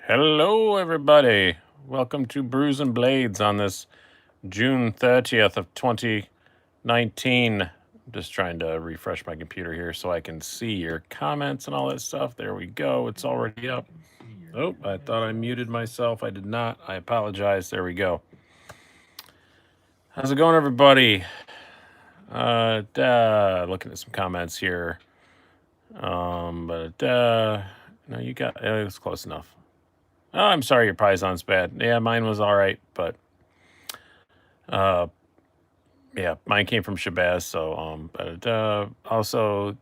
Hello, everybody. Welcome to Brews and Blades on this June 30th of 2019. I'm just trying to refresh my computer here so I can see your comments and all that stuff. There we go. It's already up. Oh, I thought I muted myself. I did not. I apologize. There we go. How's it going, everybody? Looking at some comments here. No, you got it was close enough. Oh, I'm sorry your Python's bad. Yeah, mine was all right, but yeah, mine came from Shabazz. So but also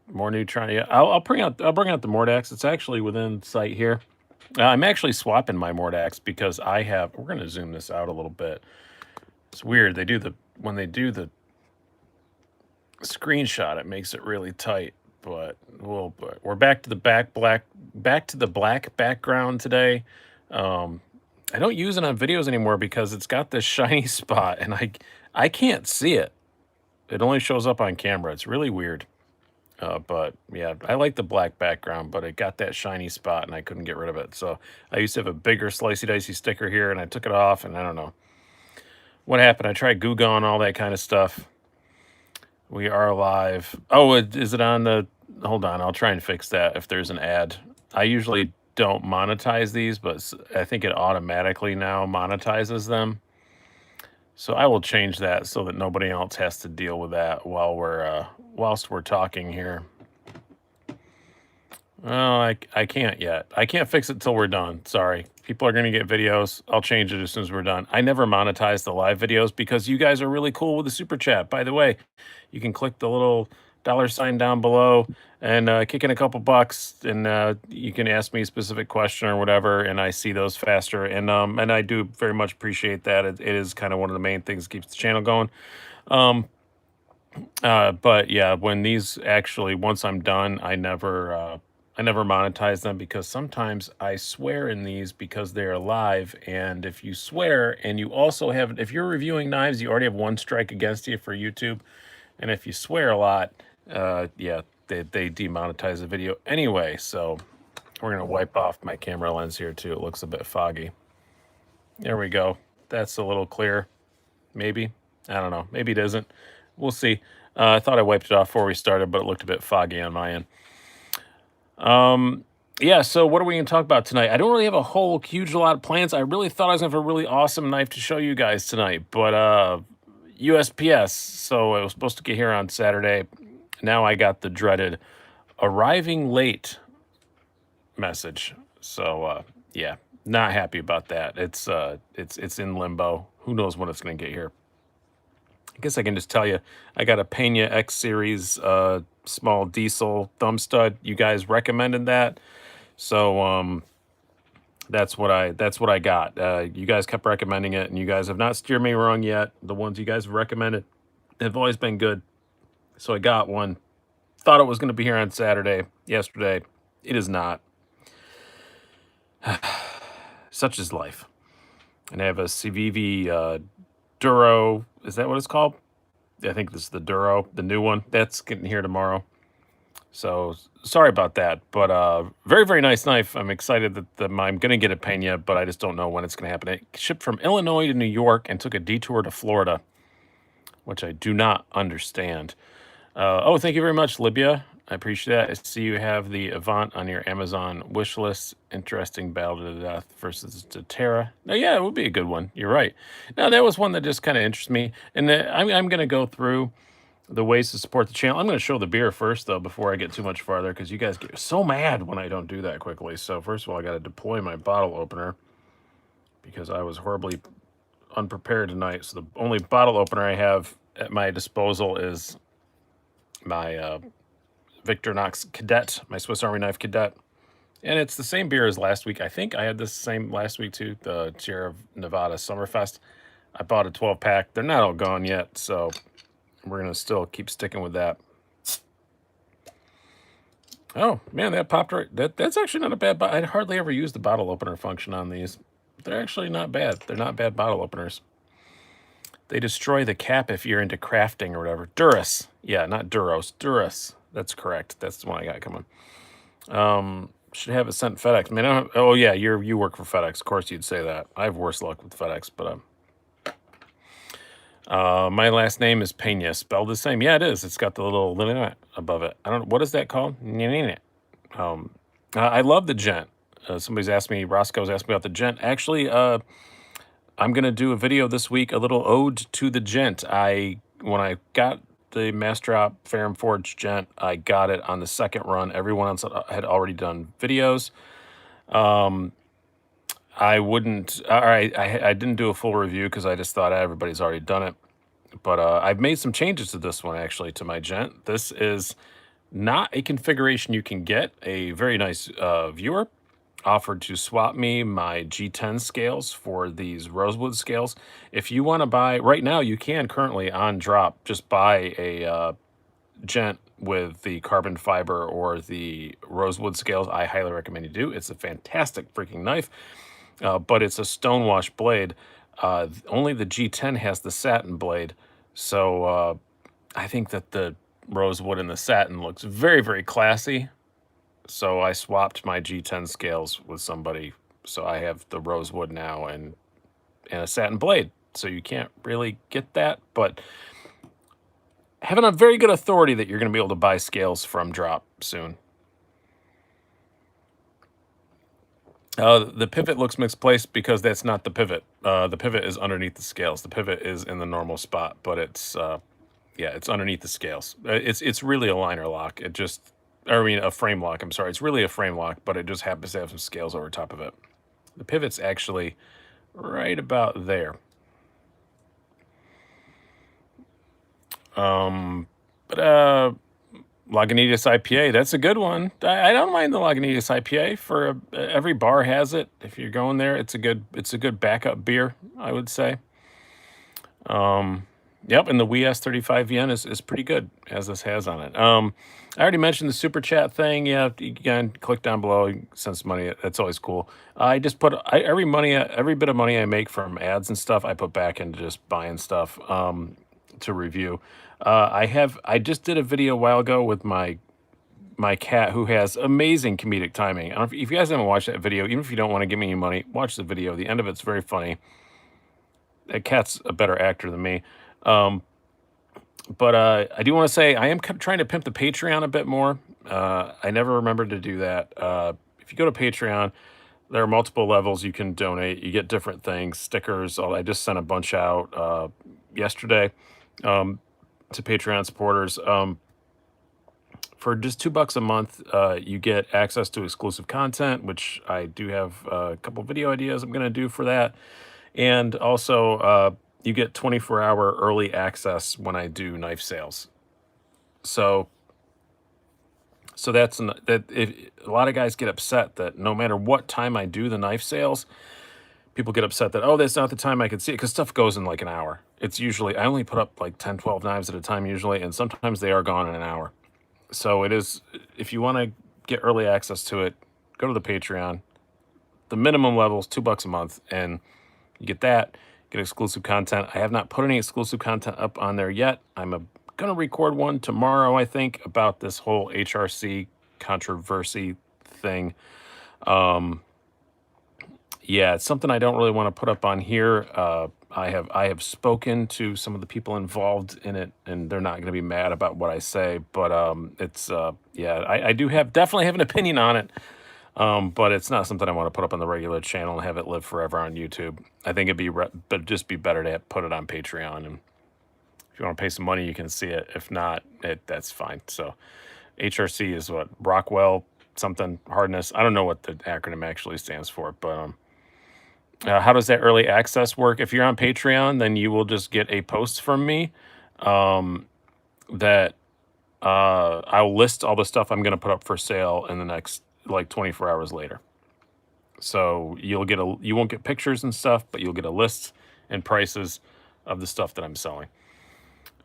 more neutron. Yeah, I'll bring out the Mordax. It's actually within sight here. I'm actually swapping my Mordax because I have. We're gonna zoom this out a little bit. It's weird. When they do the screenshot, it makes it really tight. But we're back to the black background today. I don't use it on videos anymore because it's got this shiny spot and I can't see it. It only shows up on camera. It's really weird. But yeah, I like the black background, but it got that shiny spot and I couldn't get rid of it. So I used to have a bigger Slicey Dicey sticker here and I took it off and I don't know what happened. I tried Goo Gone, all that kind of stuff. We are live. Oh, is it on the... Hold on, I'll try and fix that if there's an ad. I usually don't monetize these, but I think it automatically now monetizes them. So I will change that so that nobody else has to deal with that whilst we're talking here. Well, I can't yet. I can't fix it till we're done. Sorry. People are going to get videos. I'll change it as soon as we're done. I never monetize the live videos because you guys are really cool with the super chat. By the way, you can click the little $sign down below and kick in a couple bucks, and you can ask me a specific question or whatever, and I see those faster. And I do very much appreciate that. It is kind of one of the main things that keeps the channel going. But yeah, when these actually, once I'm done, I never monetize them because sometimes I swear in these because they're live. And if you swear and you also have, if you're reviewing knives, you already have one strike against you for YouTube. And if you swear a lot, yeah, they demonetize the video anyway. So we're going to wipe off my camera lens here too. It looks a bit foggy. There we go. That's a little clear. Maybe. I don't know. Maybe it isn't. We'll see. I thought I wiped it off before we started, but it looked a bit foggy on my end. Yeah, so what are we going to talk about tonight? I don't really have a whole huge lot of plans. I really thought I was going to have a really awesome knife to show you guys tonight, but USPS, so I was supposed to get here on Saturday. Now I got the dreaded arriving late message. So yeah, not happy about that. It's in limbo. Who knows when it's going to get here? I guess I can just tell you, I got a Pena X Series small diesel thumb stud. You guys recommended that, so that's what I got. You guys kept recommending it, and you guys have not steered me wrong yet. The ones you guys have recommended have always been good, so I got one. Thought it was going to be here on yesterday. It is not. Such is life. And I have a CVV Duro. Is that what it's called? I think this is the Duro, the new one. That's getting here tomorrow. So sorry about that. But very, very nice knife. I'm excited that I'm going to get a Pena, but I just don't know when it's going to happen. It shipped from Illinois to New York and took a detour to Florida, which I do not understand. Oh, thank you very much, Libya. I appreciate that. I see you have the Avant on your Amazon wish list. Interesting battle to the death versus the Terra. Now, yeah, it would be a good one. You're right. Now, that was one that just kind of interests me. And I'm going to go through the ways to support the channel. I'm going to show the beer first, though, before I get too much farther, because you guys get so mad when I don't do that quickly. So, first of all, I got to deploy my bottle opener because I was horribly unprepared tonight. So, the only bottle opener I have at my disposal is my Victorinox Cadet, my Swiss Army Knife Cadet. And it's the same beer as last week. I think I had this same last week too, the Sierra Nevada Summerfest. I bought a 12-pack. They're not all gone yet, so we're going to still keep sticking with that. Oh, man, that popped right. That's actually not a bad bottle. I hardly ever use the bottle opener function on these. They're actually not bad. They're not bad bottle openers. They destroy the cap if you're into crafting or whatever. Duras. Yeah, not Duros. Duras. That's correct. That's the one I got coming. Should have it sent FedEx. Man, I don't, oh yeah, you work for FedEx. Of course, you'd say that. I have worse luck with FedEx, but my last name is Pena, spelled the same. Yeah, it is. It's got the little above it. I don't. What is that called? Um, I love the gent. Somebody's asked me. Roscoe's asked me about the gent. Actually, I'm gonna do a video this week, a little ode to the gent. When I got the Mastrop Ferrum Forge gent, I got it on the second run. Everyone else had already done videos. Um, I wouldn't. All right, I didn't do a full review because I just thought everybody's already done it. But I've made some changes to this one actually to my gent. This is not a configuration you can get. A very nice viewer offered to swap me my G10 scales for these rosewood scales. If you want to buy right now, you can currently on drop just buy a gent with the carbon fiber or the rosewood scales. I highly recommend you do. It's a fantastic freaking knife, but it's a stonewash blade. Only the G10 has the satin blade, so I think that the rosewood and the satin looks very, very classy. So I swapped my G10 scales with somebody. So I have the rosewood now and a satin blade. So you can't really get that, but having a very good authority that you're going to be able to buy scales from drop soon. The pivot looks misplaced because that's not the pivot. The pivot is underneath the scales. The pivot is in the normal spot, but it's yeah, it's underneath the scales. It's really a liner lock. I mean, a frame lock. I'm sorry. It's really a frame lock, but it just happens to have some scales over top of it. The pivot's actually right about there. But Lagunitas IPA, that's a good one. I don't mind the Lagunitas IPA. For every bar has it. If you're going there, it's a good backup beer, I would say. Yep, and the WES 35 yen is pretty good, as this has on it. I already mentioned the super chat thing. Yeah, you can click down below, send some money. That's always cool. I just put every bit of money I make from ads and stuff, I put back into just buying stuff to review. I just did a video a while ago with my cat who has amazing comedic timing. I don't know if you guys haven't watched that video, even if you don't want to give me any money, watch the video. The end of it's very funny. That cat's a better actor than me. But I do want to say I am trying to pimp the Patreon a bit more. I never remembered to do that. If you go to Patreon, there are multiple levels you can donate. You get different things, stickers. I just sent a bunch out yesterday to Patreon supporters. For just $2 a month, you get access to exclusive content, which I do have a couple video ideas I'm going to do for that. And also, you get 24-hour early access when I do knife sales. So that's a lot of guys get upset that no matter what time I do the knife sales, people get upset that, oh, that's not the time I could see it, because stuff goes in like an hour. It's usually, I only put up like 10, 12 knives at a time usually, and sometimes they are gone in an hour. So it is, if you want to get early access to it, go to the Patreon. The minimum level is $2 a month, and you get that, get exclusive content. I have not put any exclusive content up on there yet. I'm going to record one tomorrow, I think, about this whole HRC controversy thing. Yeah, it's something I don't really want to put up on here. I have spoken to some of the people involved in it, and they're not going to be mad about what I say. But it's yeah, I definitely have an opinion on it. But it's not something I want to put up on the regular channel and have it live forever on YouTube. I think it'd just be better to put it on Patreon. And if you want to pay some money, you can see it. If not, that's fine. So HRC is what? Rockwell something hardness. I don't know what the acronym actually stands for, but how does that early access work? If you're on Patreon, then you will just get a post from me that I'll list all the stuff I'm going to put up for sale in the next like 24 hours later. So you won't get pictures and stuff, but you'll get a list and prices of the stuff that I'm selling.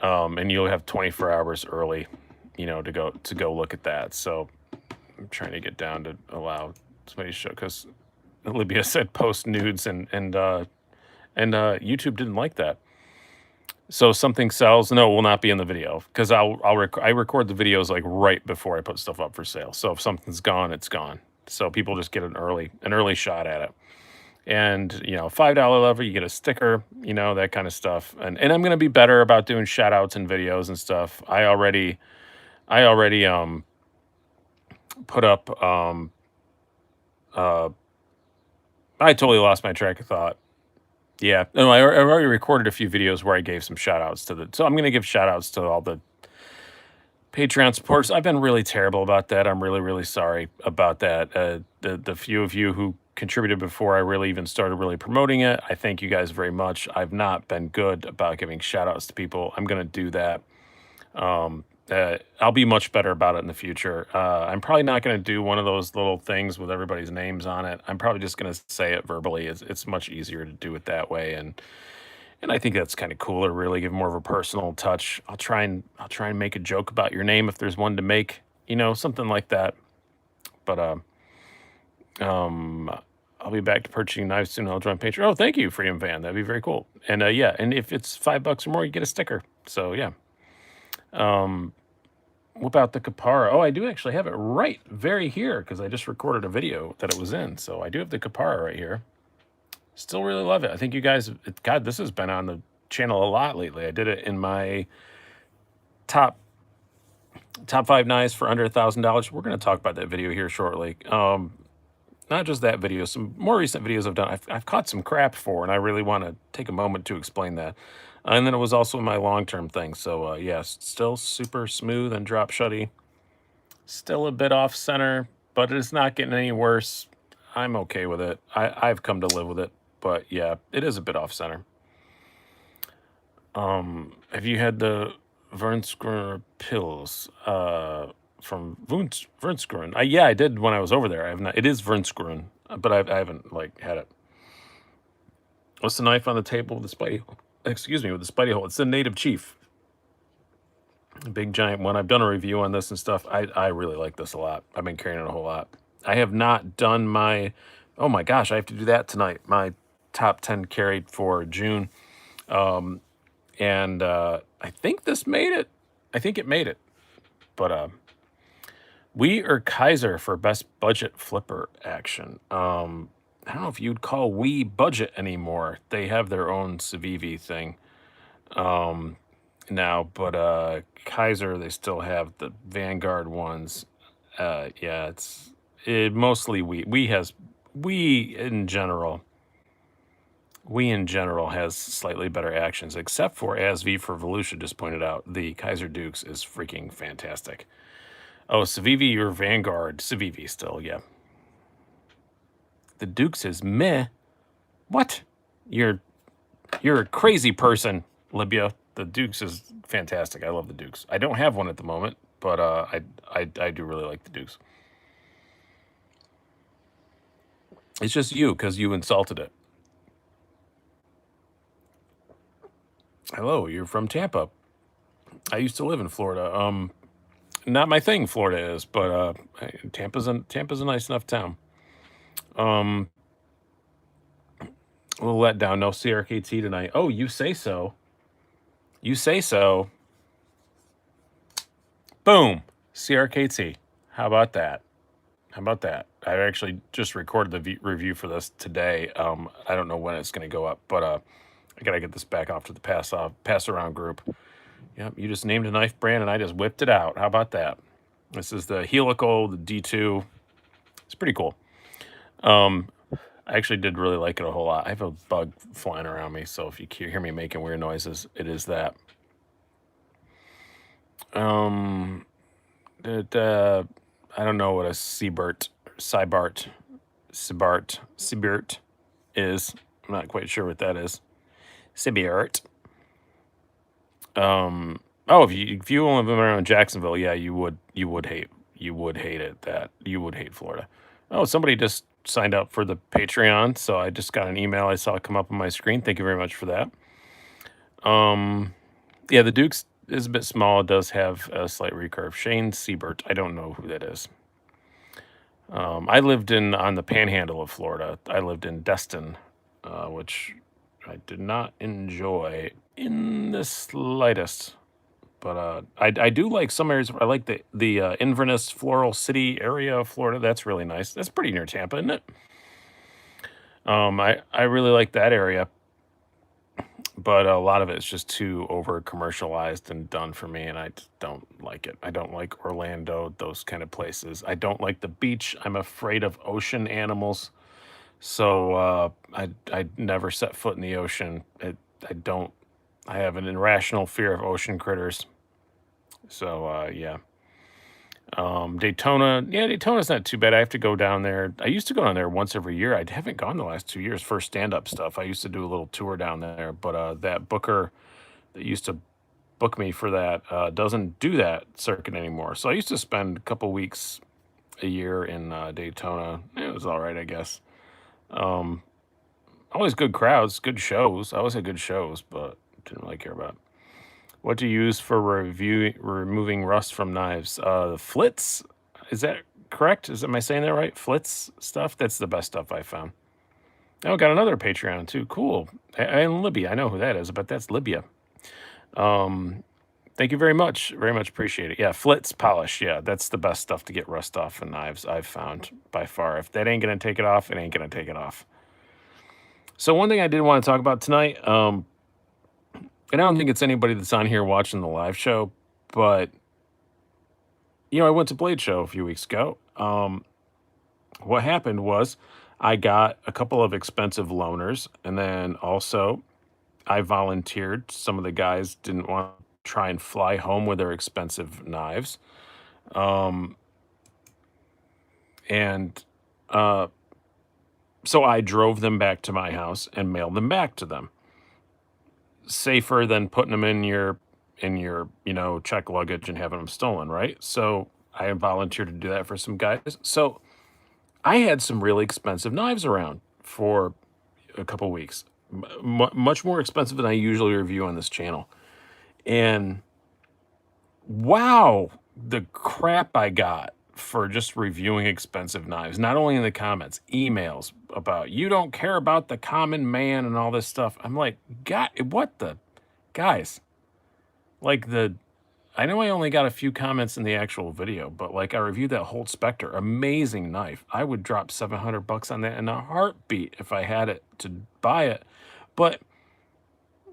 And you'll have 24 hours early, to go look at that. So I'm trying to get down to allow somebody to show, because Libya said post nudes and YouTube didn't like that. So something sells, no, it will not be in the video, because I record the videos like right before I put stuff up for sale. So if something's gone, it's gone. so people just get an early shot at it. And $5 level, you get a sticker, that kind of stuff. And I'm gonna be better about doing shout outs and videos and stuff. I already put up uh I totally lost my track of thought. Yeah. No, I've already recorded a few videos where I gave some shout outs to the so I'm gonna give shout outs to all the Patreon supporters. I've been really terrible about that. I'm really, really sorry about that. The few of you who contributed before I really even started really promoting it, I thank you guys very much. I've not been good about giving shout outs to people. I'm gonna do that. I'll be much better about it in the future. I'm probably not going to do one of those little things with everybody's names on it. I'm probably just going to say it verbally. It's much easier to do it that way, and I think that's kind of cooler. Really, give more of a personal touch. I'll try and make a joke about your name if there's one to make. Something like that. But um, I'll be back to purchasing knives soon. I'll join Patreon. Oh, thank you, Freedom Fan. That'd be very cool. And yeah, and if it's $5 or more, you get a sticker. So yeah. Um, Whip out the Kapara. Oh, I do actually have it right very here because I just recorded a video that it was in. So I do have the Kapara right here. Still really love it. I think you guys, God, this has been on the channel a lot lately. I did it in my top 5 knives for under $1,000. We're going to talk about that video here shortly. Not just that video, some more recent videos I've done. I've caught some crap for, and I really want to take a moment to explain that. And then it was also my long-term thing. So yes, still super smooth and drop shutty. Still a bit off center, but it's not getting any worse. I'm okay with it. I've come to live with it. But yeah, it is a bit off center. Have you had the Vernsgruner pills from Vernsgruner? Yeah, I did when I was over there. I have not. It is Vernsgruner, but I haven't had it. What's the knife on the table with the spidey? Excuse me, with the spidey hole. It's the Native Chief. A big giant one. I've done a review on this and stuff. I really like this a lot. I've been carrying it a whole lot. I have not done my. Oh my gosh, I have to do that tonight. My top 10 carried for June. And I think this made it. I think it made it. But we are Kaiser for best budget flipper action. I don't know if you'd call we budget anymore. They have their own Civivi thing now, but Kaiser, they still have the Vanguard ones. Yeah, mostly we in general. We in general has slightly better actions, except for, as V for Volusia just pointed out, the Kaiser Dukes is freaking fantastic. Oh, Civivi or Vanguard? Civivi still, yeah. The Dukes is meh. What? You're a crazy person, Libya. The Dukes is fantastic. I love the Dukes. I don't have one at the moment, but I do really like the Dukes. It's just you because you insulted it. Hello, you're from Tampa. I used to live in Florida. Not my thing, Florida is, but Tampa's a nice enough town. A little let down. No CRKT tonight. Oh, you say so. You say so. Boom. CRKT. How about that? How about that? I actually just recorded the review for this today. I don't know when it's going to go up, but I got to get this back off to the pass around group. Yep, you just named a knife brand, and I just whipped it out. How about that? This is the Helical, the D2. It's pretty cool. I actually did really like it a whole lot. I have a bug flying around me, so if you hear me making weird noises, it is that. I don't know what a Seabert is. I'm not quite sure what that is. Sibiert. Oh, if you only live around Jacksonville, yeah, you would hate it. You would hate Florida. Oh, somebody just signed up for the Patreon, so I just got an email I saw come up on my screen. Thank you very much for that. Yeah, the Dukes is a bit small. It does have a slight recurve. Shane Siebert. I don't know who that is. I lived on the panhandle of Florida. I lived in Destin, which I did not enjoy in the slightest. But I do like some areas. I like the Inverness Floral City area of Florida. That's really nice. That's pretty near Tampa, isn't it? I really like that area, but a lot of it's just too over commercialized and done for me, and I just don't like it. I don't like Orlando, those kind of places. I don't like the beach. I'm afraid of ocean animals, so I never set foot in the ocean. I don't. I have an irrational fear of ocean critters. So yeah. Daytona, yeah, Daytona's not too bad. I have to go down there. I used to go down there once every year. I haven't gone the last 2 years for stand-up stuff. I used to do a little tour down there, but that booker that used to book me for that doesn't do that circuit anymore. So I used to spend a couple weeks a year in Daytona. It was all right, I guess. Um, Always good crowds, good shows. I always had good shows, but didn't really care about it. What do you use for removing rust from knives? Flitz? Is that correct? Am I saying that right? Flitz stuff? That's the best stuff I found. Oh, got another Patreon too. Cool. And Libya. I know who that is, but that's Libya. Um, Thank you very much. Very much appreciate it. Yeah, Flitz polish. Yeah, that's the best stuff to get rust off in knives I've found by far. If that ain't gonna take it off, it ain't gonna take it off. So one thing I did want to talk about tonight, and I don't think it's anybody that's on here watching the live show, but I went to Blade Show a few weeks ago. What happened was I got a couple of expensive loaners, and then also I volunteered. Some of the guys didn't want to try and fly home with their expensive knives. Um, and so I drove them back to my house and mailed them back to them. Safer than putting them in your check luggage and having them stolen, right? So I volunteered to do that for some guys. So I had some really expensive knives around for a couple weeks, much more expensive than I usually review on this channel. And wow, the crap I got for just reviewing expensive knives, not only in the comments, emails about you don't care about the common man and all this stuff. I'm like, God, what the guys? Like I know I only got a few comments in the actual video, but like I reviewed that Holt Spectre, amazing knife. I would drop $700 on that in a heartbeat if I had it to buy it. But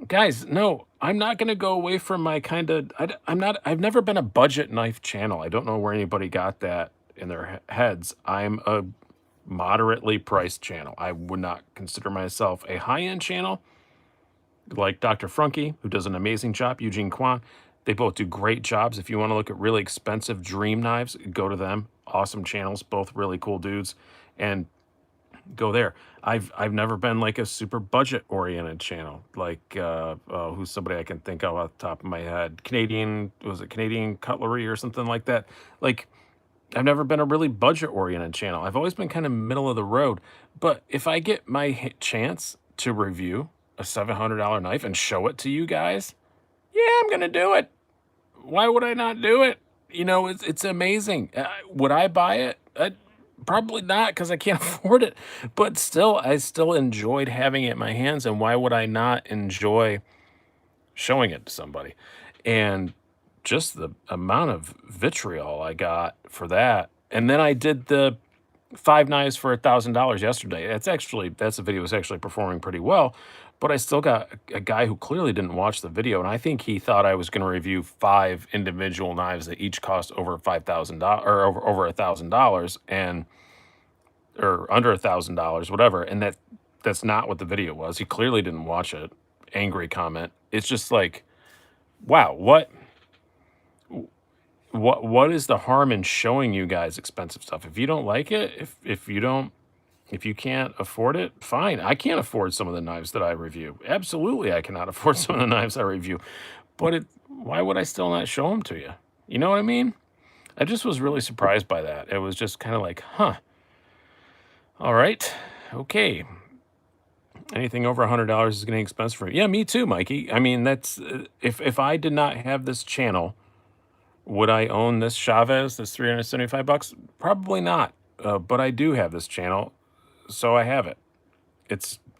guys, no, I'm not going to go away from my I've never been a budget knife channel. I don't know where anybody got that in their heads. I'm a moderately priced channel. I would not consider myself a high-end channel like Dr. Frunke, who does an amazing job, Eugene Kwan. They both do great jobs. If you want to look at really expensive dream knives, go to them. Awesome channels, both really cool dudes, and go there. I've never been like a super budget oriented channel, like who's somebody I can think of off the top of my head. Canadian Cutlery or something like that? Like I've never been a really budget oriented channel. I've always been kind of middle of the road. But if I get my chance to review a $700 knife and show it to you guys, yeah, I'm gonna do it. Why would I not do it? It's amazing. Would I buy it? Probably not because I can't afford it. But still, I still enjoyed having it in my hands, and why would I not enjoy showing it to somebody? And just the amount of vitriol I got for that. And then I did the 5 knives for $1,000 yesterday. That's a video that's actually performing pretty well, but I still got a guy who clearly didn't watch the video, and I think he thought I was going to review 5 individual knives that each cost over $5,000 or over $1,000 and or under $1,000, whatever. And that's not what the video was. He clearly didn't watch it. Angry comment. It's just like, wow, what is the harm in showing you guys expensive stuff? If you don't like it, if you can't afford it, fine. I can't afford some of the knives that I review. Absolutely, I cannot afford some of the knives I review. But why would I still not show them to you? You know what I mean? I just was really surprised by that. It was just kind of like, huh. All right, okay. Anything over $100 is getting expensive for me. Yeah, me too, Mikey. I mean, that's if I did not have this channel, would I own this Chavez, this $375? Probably not. But I do have this channel, so I have it.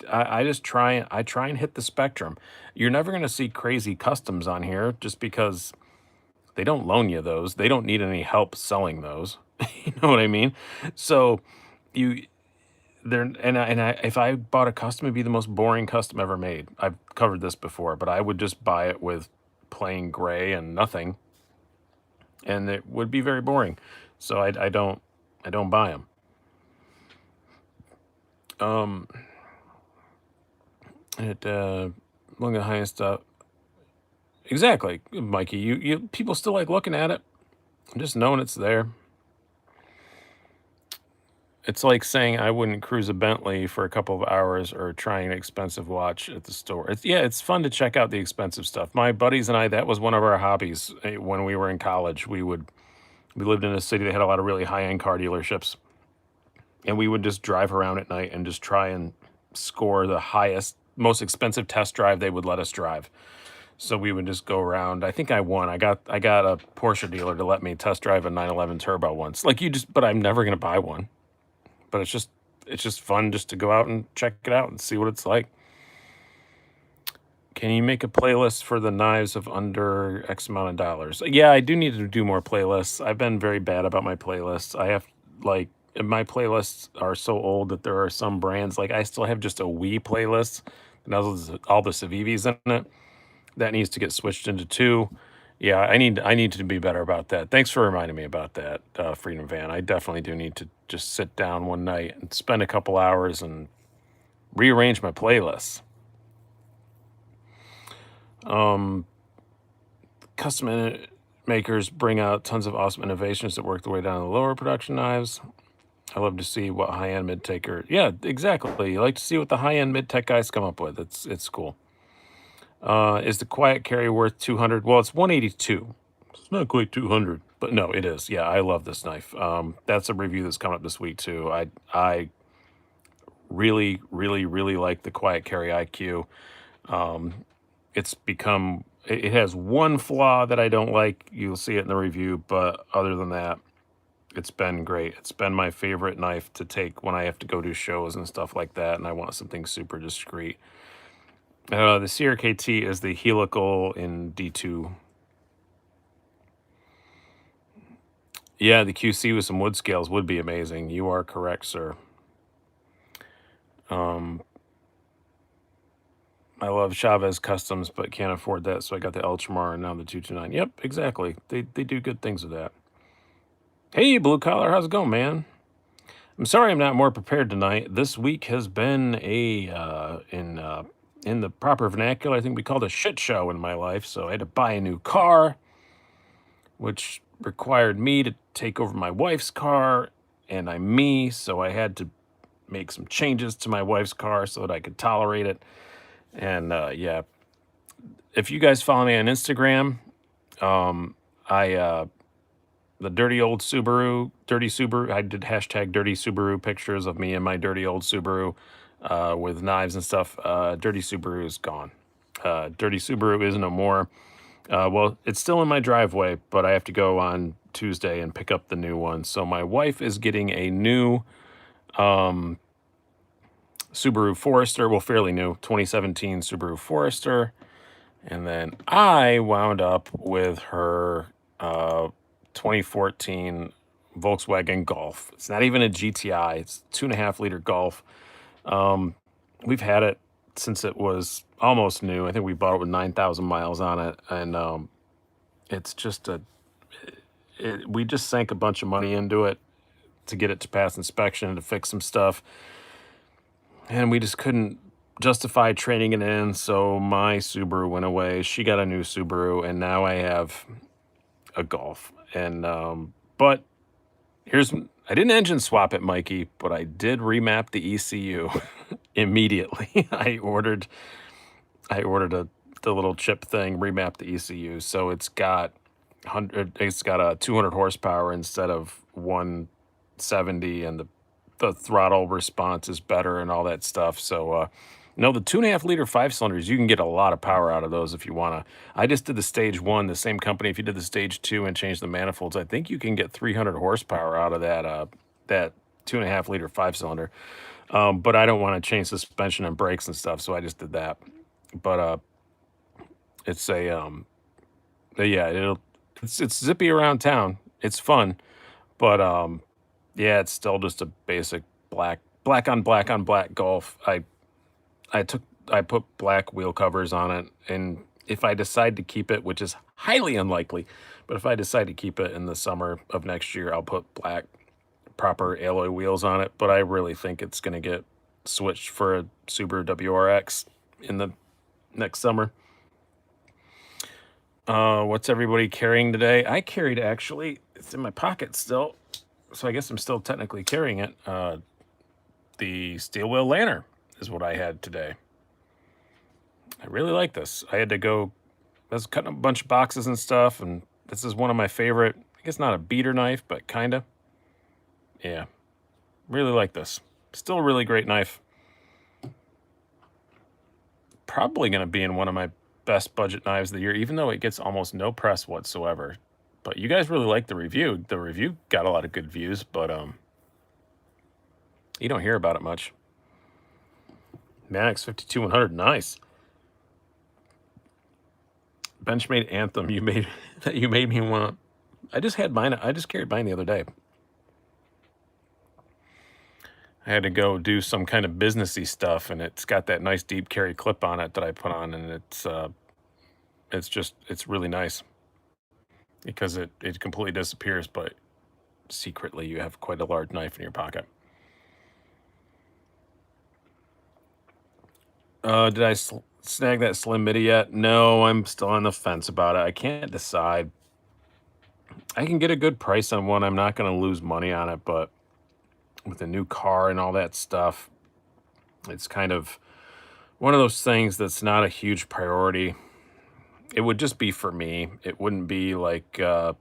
I just try and hit the spectrum. You're never going to see crazy customs on here just because They don't loan you those. They don't need any help selling those. You know what I mean? So you there and I if I bought a custom, it'd be the most boring custom ever made. I've covered this before, but I would just buy it with plain gray and nothing, and it would be very boring. So I don't buy them. Um, it One of the highest exactly, Mikey. You people still like looking at it, just knowing it's there. It's like saying I wouldn't cruise a Bentley for a couple of hours or try an expensive watch at the store. It's fun to check out the expensive stuff. My buddies and I, that was one of our hobbies when we were in college. We lived in a city that had a lot of really high-end car dealerships, and we would just drive around at night and just try and score the highest, most expensive test drive they would let us drive. So we would just go around. I think I won. I got a Porsche dealer to let me test drive a 911 Turbo once. Like you just, but I'm never gonna buy one. But it's just fun just to go out and check it out and see what it's like. Can you make a playlist for the knives of under X amount of dollars? Yeah, I do need to do more playlists. I've been very bad about my playlists. I have like my playlists are so old that there are some brands like I still have just a Wii playlist and has all the Civivis in it. That needs to get switched into two. Yeah, I need to be better about that. Thanks for reminding me about that, Freedom Van. I definitely do need to just sit down one night and spend a couple hours and rearrange my playlists. Um, Makers bring out tons of awesome innovations that work their way down to the lower production knives. I love to see what high-end mid-taker. Yeah, exactly. You like to see what the high-end mid-tech guys come up with. It's cool. Is the quiet carry worth 200? Well, it's 182. It's not quite 200, but no, it is. Yeah, I love this knife. That's a review that's coming up this week too. I really, really, really like the quiet carry IQ. Um, it has one flaw that I don't like. You'll see it in the review, but other than that, it's been great. It's been my favorite knife to take when I have to go do shows and stuff like that, and I want something super discreet. The CRKT is the helical in D2. Yeah, the QC with some wood scales would be amazing. You are correct, sir. Um, I love Chavez Customs, but can't afford that, so I got the Ultramar and now the 229. Yep, exactly. They do good things with that. Hey, Blue Collar, how's it going, man? I'm sorry I'm not more prepared tonight. This week has been in the proper vernacular, I think we called a shit show in my life. So I had to buy a new car, which required me to take over my wife's car, and I'm me, so I had to make some changes to my wife's car so that I could tolerate it. And yeah, if you guys follow me on Instagram, I the dirty old Subaru, dirty Subaru. I did hashtag dirty Subaru pictures of me and my dirty old Subaru with knives and stuff. Dirty Subaru is gone. Dirty Subaru is no more. Well, it's still in my driveway, but I have to go on Tuesday and pick up the new one. So my wife is getting a new Subaru Forester, well, fairly new, 2017 Subaru Forester. And then I wound up with her 2014 Volkswagen Golf. It's not even a GTI, it's 2.5 liter Golf. We've had it since it was almost new. I think we bought it with 9,000 miles on it. And it's just we just sank a bunch of money into it to get it to pass inspection and to fix some stuff. And we just couldn't justify trading it in, so my Subaru went away. She got a new Subaru, and now I have a Golf. And but I didn't engine swap it, Mikey, but I did remap the ECU immediately. I ordered the little chip thing, remap the ECU, so it's got a 200 horsepower instead of 170, and the throttle response is better and all that stuff. So no, the 2.5 liter 5 cylinders, you can get a lot of power out of those if you want to. I just did the stage 1, the same company. If you did the stage 2 and change the manifolds, I think you can get 300 horsepower out of that 2.5 liter 5 cylinder. But I don't want to change suspension and brakes and stuff, so I just did that. But it's a yeah, It's zippy around town. It's fun, but yeah, it's still just a basic black on black golf. I took I put black wheel covers on it, and if I decide to keep it, which is highly unlikely, but if I decide to keep it in the summer of next year, I'll put black proper alloy wheels on it. But I really think it's going to get switched for a Subaru WRX in the next summer. What's everybody carrying today? I carried actually, it's in my pocket still, so I guess I'm still technically carrying it. The steel wheel lantern is what I had today. I really like this. I had to go, I was cutting a bunch of boxes and stuff, and this is one of my favorite, I guess not a beater knife, but kind of. Yeah, really like this. Still a really great knife. Probably going to be in one of my best budget knives of the year, even though it gets almost no press whatsoever. But you guys really like the review. The review got a lot of good views, but you don't hear about it much. Mannix 52100, nice. Benchmade Anthem, you made me want. I just had mine. I just carried mine the other day. I had to go do some kind of businessy stuff, and it's got that nice deep carry clip on it that I put on, and it's really nice because it completely disappears, but secretly you have quite a large knife in your pocket. Did I snag that Slim Midi yet? No, I'm still on the fence about it. I can't decide. I can get a good price on one. I'm not going to lose money on it, but with a new car and all that stuff, it's kind of one of those things that's not a huge priority. It would just be for me. It wouldn't be like, to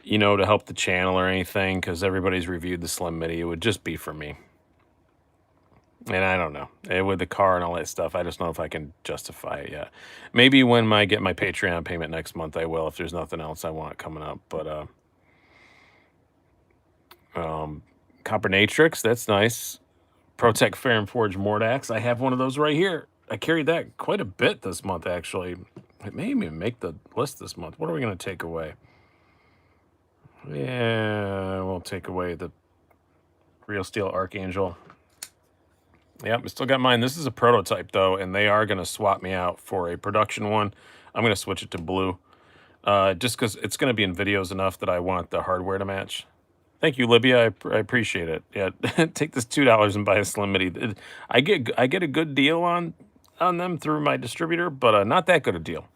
help the channel or anything because everybody's reviewed the Slim Midi. It would just be for me. And I don't know. With the car and all that stuff, I just don't know if I can justify it yet. Maybe when I get my Patreon payment next month, I will, if there's nothing else I want coming up. But Copper Natrix, that's nice. Protec Fair and Forge Mordax. I have one of those right here. I carried that quite a bit this month, actually. It may even make the list this month. What are we going to take away? Yeah, we'll take away the Real Steel Archangel. Yep, I still got mine. This is a prototype, though, and they are going to swap me out for a production one. I'm going to switch it to blue, just because it's going to be in videos enough that I want the hardware to match. Thank you, Libya. I appreciate it. Yeah, take this $2 and buy a Slim Midi. I get a good deal on them through my distributor, but not that good a deal.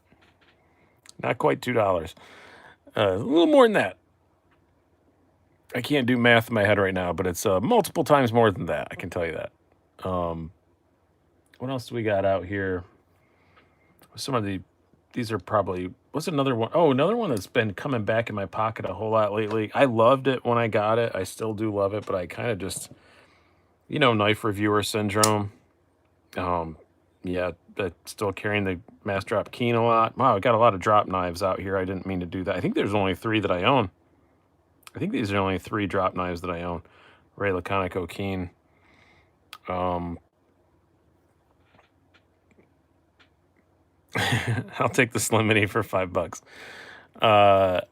Not quite $2. A little more than that. I can't do math in my head right now, but it's multiple times more than that. I can tell you that. What else do we got out here? Some of these are probably, what's another one? Oh, another one that's been coming back in my pocket a whole lot lately. I loved it when I got it. I still do love it, but I kind of just, knife reviewer syndrome. Yeah, still carrying the Mass Drop Keen a lot. Wow, I got a lot of drop knives out here. I didn't mean to do that. I think there's only 3 that I own. I think these are only 3 drop knives that I own. Ray Laconico Keen. I'll take the Slim Mini for $5.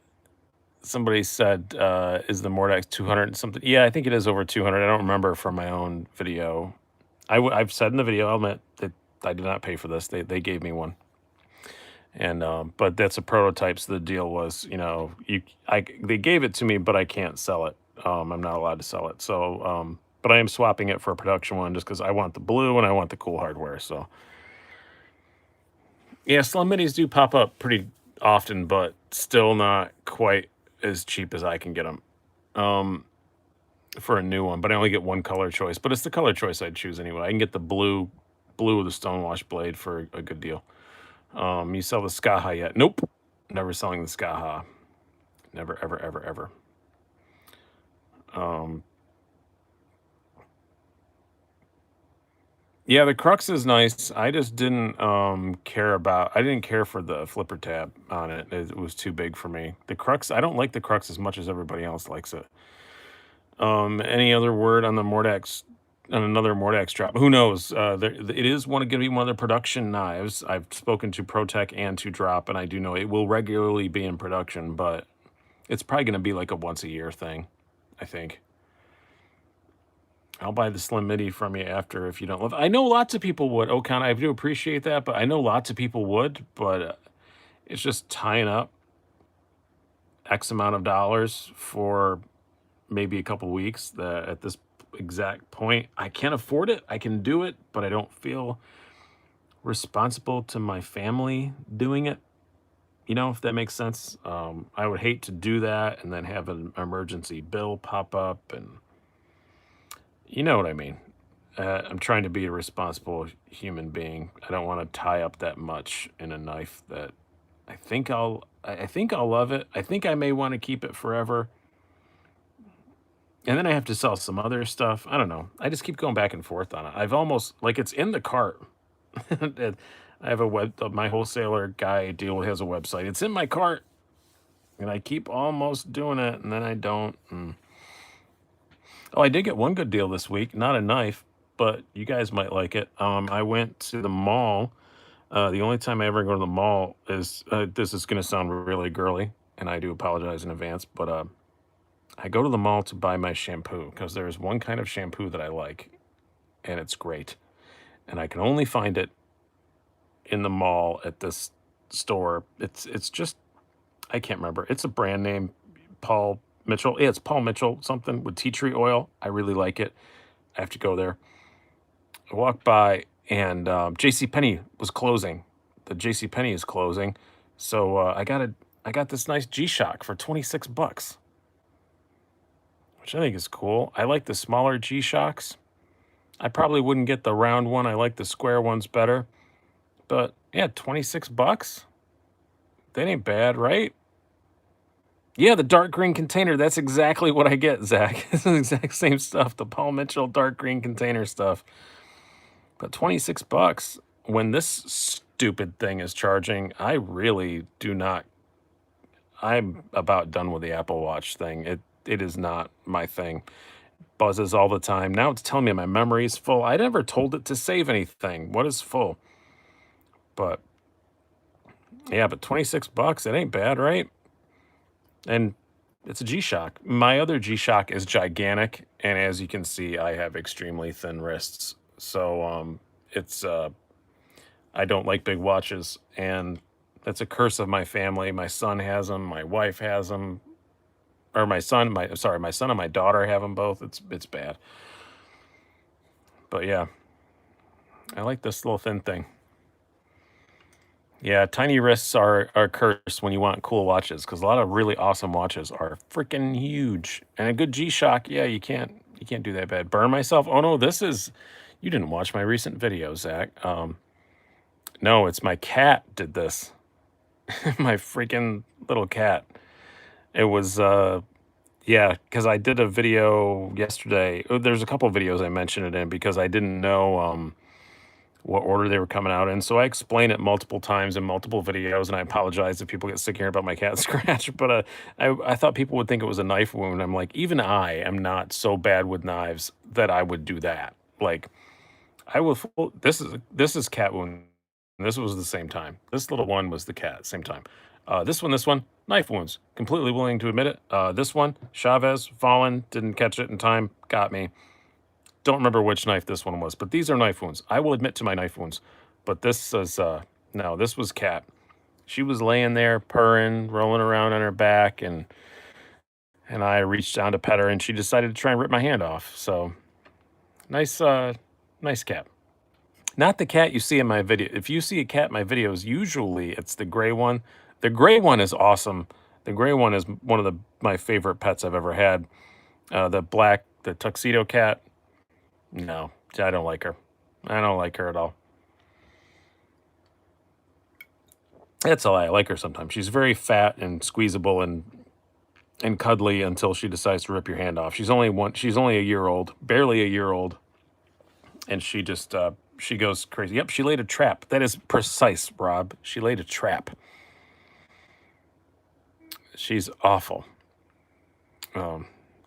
Somebody said, is the Mordax 200 something? Yeah, I think it is over 200. I don't remember from my own video. I've said in the video, I'll admit that I did not pay for this. They gave me one. And but that's a prototype. So the deal was, they gave it to me, but I can't sell it. I'm not allowed to sell it. So, but I am swapping it for a production one just because I want the blue and I want the cool hardware. So, yeah, Slim Minis do pop up pretty often, but still not quite as cheap as I can get them for a new one. But I only get one color choice. But it's the color choice I'd choose anyway. I can get the blue with the stonewash blade for a good deal. You sell the Skaha yet? Nope. Never selling the Skaha. Never, ever, ever, ever. Yeah, the Crux is nice. I just didn't I didn't care for the flipper tab on it. It was too big for me. The Crux, I don't like the Crux as much as everybody else likes it. Any other word on the Mordax on another Mordax drop. Who knows? It is going to be one of the production knives. I've spoken to ProTech and to Drop, and I do know it will regularly be in production, but it's probably going to be like a once a year thing, I think. I'll buy the Slim Midi from you after if you don't love. I know lots of people would. Okan, I do appreciate that, but I know lots of people would. But it's just tying up X amount of dollars for maybe a couple weeks. That at this exact point, I can't afford it. I can do it, but I don't feel responsible to my family doing it. You know, if that makes sense. I would hate to do that and then have an emergency bill pop up, and you know what I mean. I'm trying to be a responsible human being. I don't want to tie up that much in a knife that I think I'll love it. I think I may want to keep it forever. And then I have to sell some other stuff. I don't know. I just keep going back and forth on it. I've almost like it's in the cart. I have my wholesaler guy I deal with has a website. It's in my cart. And I keep almost doing it and then I don't. Oh, I did get one good deal this week. Not a knife, but you guys might like it. I went to the mall. The only time I ever go to the mall is this is going to sound really girly, and I do apologize in advance, but I go to the mall to buy my shampoo because there's one kind of shampoo that I like, and it's great. And I can only find it in the mall at this store. It's just I can't remember. It's a brand name, Paul Mitchell. Yeah, it's Paul Mitchell something with tea tree oil. I really like it. I have to go there. I walked by and J.C. Penney was closing. The J.C. Penney is closing, so I got this nice G-Shock for $26, which I think is cool. I like the smaller G-Shocks. I probably wouldn't get the round one. I like the square ones better. But yeah, $26. That ain't bad, right? Yeah, the dark green container. That's exactly what I get, Zach. It's the exact same stuff. The Paul Mitchell dark green container stuff. But $26 when this stupid thing is charging, I really do not. I'm about done with the Apple Watch thing. It is not my thing. Buzzes all the time. Now it's telling me my memory is full. I never told it to save anything. What is full? But yeah, but $26, it ain't bad, right? And it's a G-Shock. My other G-Shock is gigantic, and as you can see, I have extremely thin wrists. So it's I don't like big watches, and that's a curse of my family. My son has them, my wife has them, or my son and my daughter have them both. It's bad. But yeah, I like this little thin thing. Yeah, tiny wrists are cursed when you want cool watches because a lot of really awesome watches are freaking huge. And a good G-Shock, yeah, you can't do that bad. Burn myself? Oh no, you didn't watch my recent video, Zach. No, it's my cat did this. My freaking little cat. It was yeah, because I did a video yesterday. There's a couple videos I mentioned it in because I didn't know what order they were coming out in. So I explain it multiple times in multiple videos, and I apologize if people get sick of hearing about my cat scratch. But I thought people would think it was a knife wound. I'm like, even I am not so bad with knives that I would do that. Like, I will. This is cat wound. This was the same time. This little one was the cat, same time. This one, knife wounds. Completely willing to admit it. This one, Chavez, fallen, didn't catch it in time, got me. Don't remember which knife this one was, but these are knife wounds. I will admit to my knife wounds, but this is no, this was cat. She was laying there purring, rolling around on her back, and I reached down to pet her, and she decided to try and rip my hand off. So nice, nice cat. Not the cat you see in my video. If you see a cat in my videos, usually it's the gray one. The gray one is awesome. The gray one is one of my favorite pets I've ever had. The tuxedo cat. No, I don't like her. I don't like her at all. That's a lie. I like her sometimes. She's very fat and squeezable and cuddly until she decides to rip your hand off. She's only a year old, barely a year old, and she goes crazy. Yep, she laid a trap. That is precise, Rob. She laid a trap. She's awful.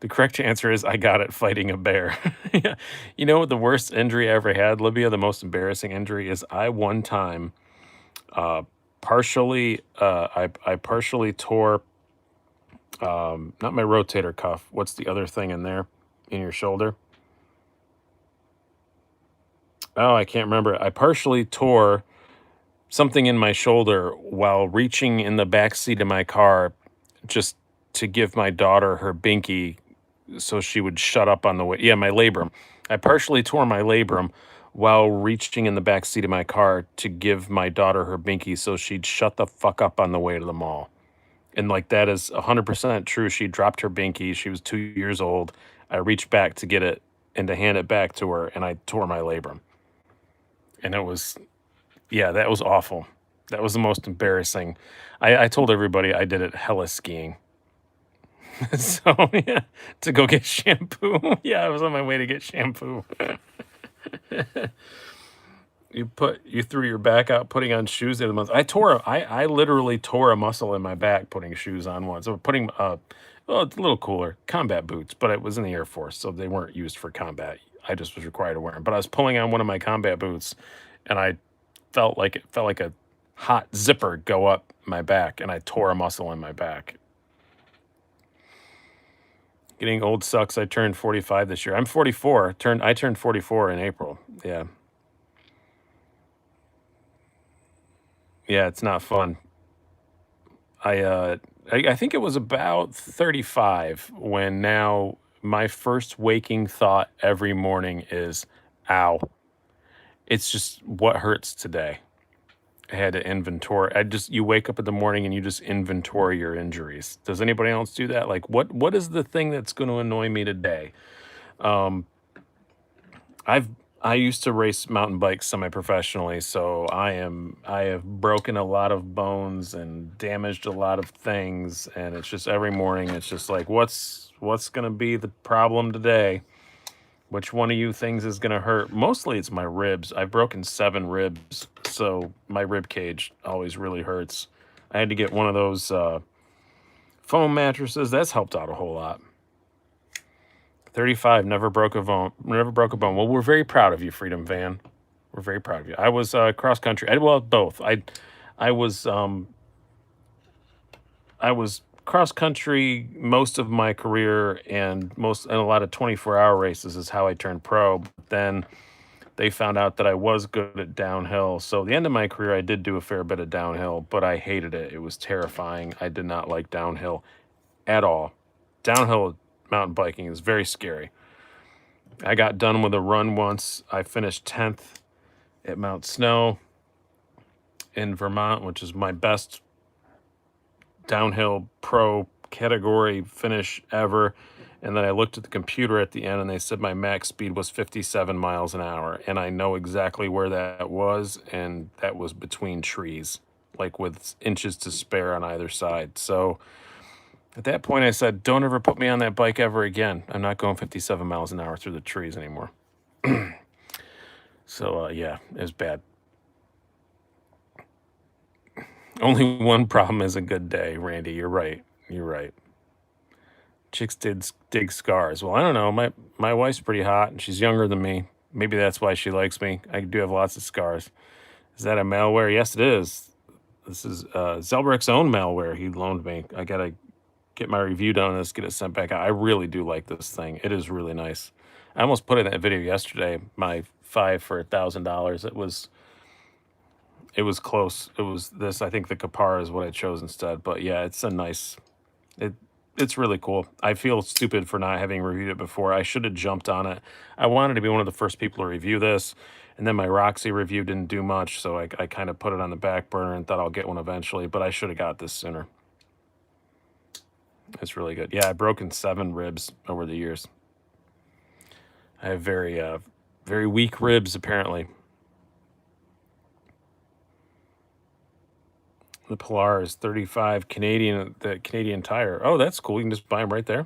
The correct answer is I got it fighting a bear. Yeah. You know what the worst injury I ever had, Libya? The most embarrassing injury is I one time uh I partially tore not my rotator cuff. What's the other thing in there in your shoulder? Oh, I can't remember. I partially tore something in my shoulder while reaching in the back seat of my car just to give my daughter her binky so she would shut up on the way. Yeah, my labrum. I partially tore my labrum while reaching in the back seat of my car to give my daughter her binky so she'd shut the fuck up on the way to the mall. And like that is 100% true. She dropped her binky. She was 2 years old. I reached back to get it and to hand it back to her, and I tore my labrum. And it was, yeah, that was awful. That was the most embarrassing. I told everybody I did it hella skiing. So yeah, to go get shampoo. Yeah, I was on my way to get shampoo. You threw your back out putting on shoes the other month. I literally tore a muscle in my back putting shoes on once. So putting well, it's a little cooler, combat boots, but it was in the Air Force, so they weren't used for combat. I just was required to wear them. But I was pulling on one of my combat boots and I felt like a hot zipper go up my back and I tore a muscle in my back. Getting old sucks. I turned 45 this year. I'm 44. I turned 44 in April. Yeah. Yeah, it's not fun. I uh I think it was about 35 when now my first waking thought every morning is, ow. It's just what hurts today. I had to inventory. You wake up in the morning and you just inventory your injuries. Does anybody else do that? Like what is the thing that's going to annoy me today? Um I've I used to race mountain bikes semi-professionally, so I have broken a lot of bones and damaged a lot of things, and it's just every morning it's just like what's going to be the problem today? Which one of you things is going to hurt? Mostly it's my ribs. I've broken 7 ribs, so my rib cage always really hurts. I had to get one of those foam mattresses. That's helped out a whole lot. 35, never broke a bone. Never broke a bone. Well, we're very proud of you, Freedom Van. We're very proud of you. I was cross country. Well, both. I was I was cross country most of my career, and a lot of 24-hour races is how I turned pro. But then they found out that I was good at downhill. So the end of my career, I did do a fair bit of downhill, but I hated it. It was terrifying. I did not like downhill at all. Downhill mountain biking is very scary. I got done with a run once. I finished 10th at Mount Snow in Vermont, which is my best downhill pro category finish ever. And then I looked at the computer at the end and they said my max speed was 57 miles an hour. And I know exactly where that was. And that was between trees, like with inches to spare on either side. So at that point, I said, don't ever put me on that bike ever again. I'm not going 57 miles an hour through the trees anymore. So, yeah, it was bad. Only one problem is a good day, Randy. You're right. You're right. Chicks did dig scars. Well, I don't know. My wife's pretty hot, and she's younger than me. Maybe that's why she likes me. I do have lots of scars. Is that a malware? Yes, it is. This is Zelbrick's own malware he loaned me. I got to get my review done on this, get it sent back out. I really do like this thing. It is really nice. I almost put in that video yesterday, my 5 for $1,000. It was close. It was this. I think the Kapara is what I chose instead. But yeah, it's a nice. It's really cool. I feel stupid for not having reviewed it before. I should have jumped on it. I wanted to be one of the first people to review this, and then my Roxy review didn't do much, so I kind of put it on the back burner and thought I'll get one eventually. But I should have got this sooner. It's really good. Yeah, I've broken 7 ribs over the years. I have very weak ribs, apparently. The Polar is 35 Canadian, the Canadian Tire. Oh, that's cool. You can just buy them right there.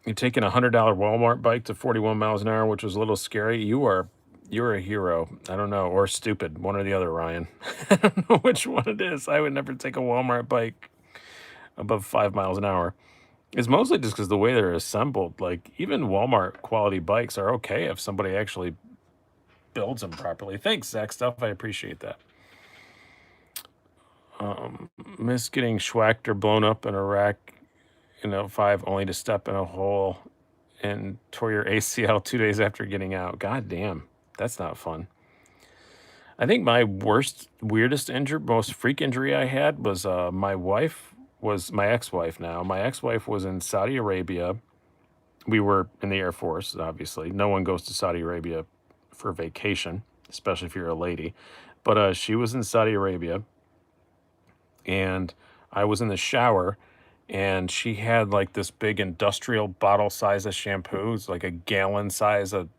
You're taking a $100 Walmart bike to 41 miles an hour, which was a little scary. You're a hero. I don't know, or stupid. One or the other, Ryan. I don't know which one it is. I would never take a Walmart bike. above 5 miles an hour. It's mostly just because the way they're assembled. Like, even Walmart quality bikes are okay if somebody actually builds them properly. Thanks, Zach Stuff. I appreciate that. Miss getting schwacked or blown up in a wreck in '05 only to step in a hole and tore your ACL 2 days after getting out. God damn, that's not fun. I think my weirdest injury, most freak injury I had was my ex-wife now. My ex-wife was in Saudi Arabia. We were in the Air Force, obviously. No one goes to Saudi Arabia for vacation, especially if you're a lady. But she was in Saudi Arabia, and I was in the shower, and she had like this big industrial bottle size of shampoo. It's like a gallon size of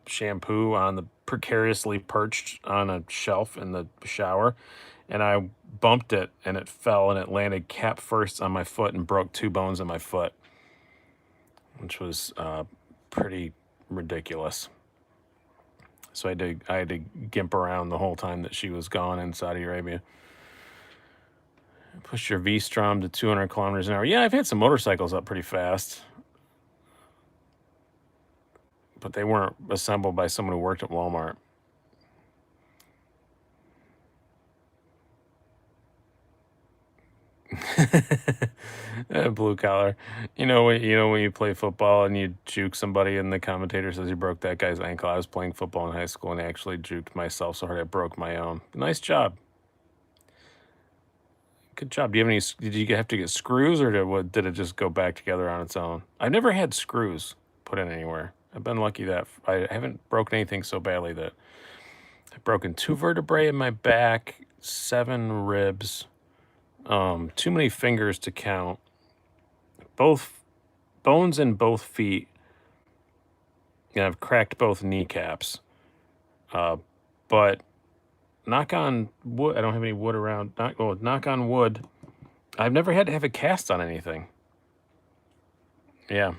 shampoo on the precariously perched on a shelf in the shower, and I bumped it and it fell and it landed cap first on my foot and broke 2 bones in my foot, which was pretty ridiculous. So I had to gimp around the whole time that she was gone in Saudi Arabia. Push your V-Strom to 200 kilometers an hour. Yeah, I've had some motorcycles up pretty fast, but they weren't assembled by someone who worked at Walmart. Blue collar. When you play football and you juke somebody and the commentator says you broke that guy's ankle. I was playing football in high school and I actually juked myself so hard I broke my own. Nice job. Good job. Did you have to get screws, or did it just go back together on its own? I've never had screws put in anywhere. I've been lucky that I haven't broken anything so badly that I've broken 2 vertebrae in my back, 7 ribs, too many fingers to count, both bones in both feet, and I've cracked both kneecaps. But knock on wood, I don't have any wood around. Knock on wood. I've never had to have a cast on anything. Yeah.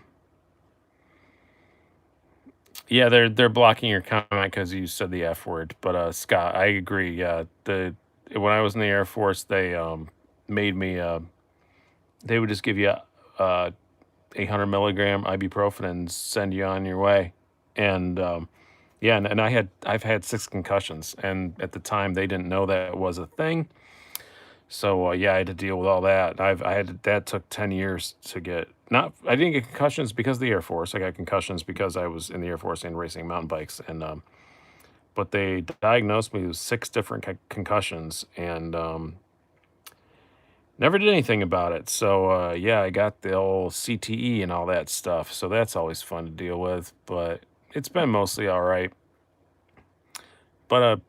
Yeah, they're blocking your comment because you said the F word. But Scott, I agree. Yeah, when I was in the Air Force, they made me. They would just give you 800 milligram ibuprofen and send you on your way. And yeah, and I've had 6 concussions, and at the time they didn't know that was a thing. So yeah, I had to deal with all that. That took 10 years to get. Not I didn't get concussions because of the Air Force. I got concussions because I was in the Air Force and racing mountain bikes, and but they diagnosed me with 6 different concussions, and never did anything about it. So yeah, I got the old CTE and all that stuff. So that's always fun to deal with, but it's been mostly all right. But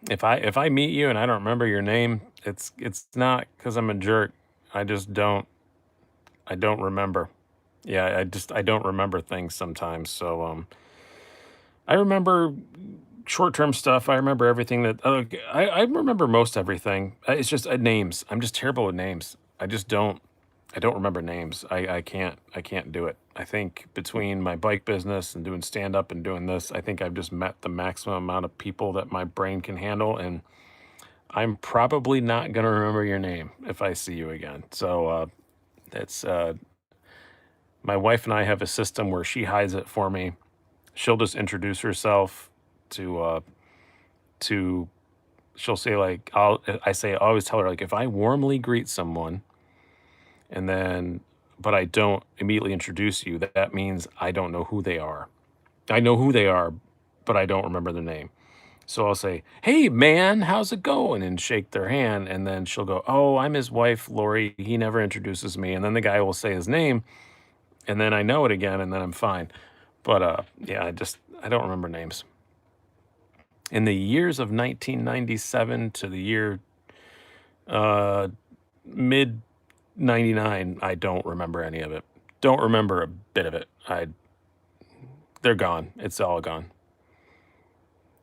if I meet you and I don't remember your name, it's not because I'm a jerk. I don't remember. Yeah, I don't remember things sometimes. So I remember short-term stuff. I remember everything that I remember most everything. It's just names. I'm just terrible with names. I don't remember names. I can't do it. I think between my bike business and doing stand up and doing this, I think I've just met the maximum amount of people that my brain can handle, and I'm probably not gonna remember your name if I see you again. So that's my wife and I have a system where she hides it for me. She'll just introduce herself to to she'll say like I always tell her like if I warmly greet someone and then but I don't immediately introduce you, that means I don't know who they are. I know who they are, but I don't remember their name. So I'll say, "Hey man, how's it going?" and shake their hand, and then she'll go, "Oh, I'm his wife, Lori. He never introduces me." And then the guy will say his name, and then I know it again, and then I'm fine. But yeah, I don't remember names. In the years of 1997 to the year uh, mid 99, I don't remember any of it. Don't remember a bit of it. They're gone. It's all gone.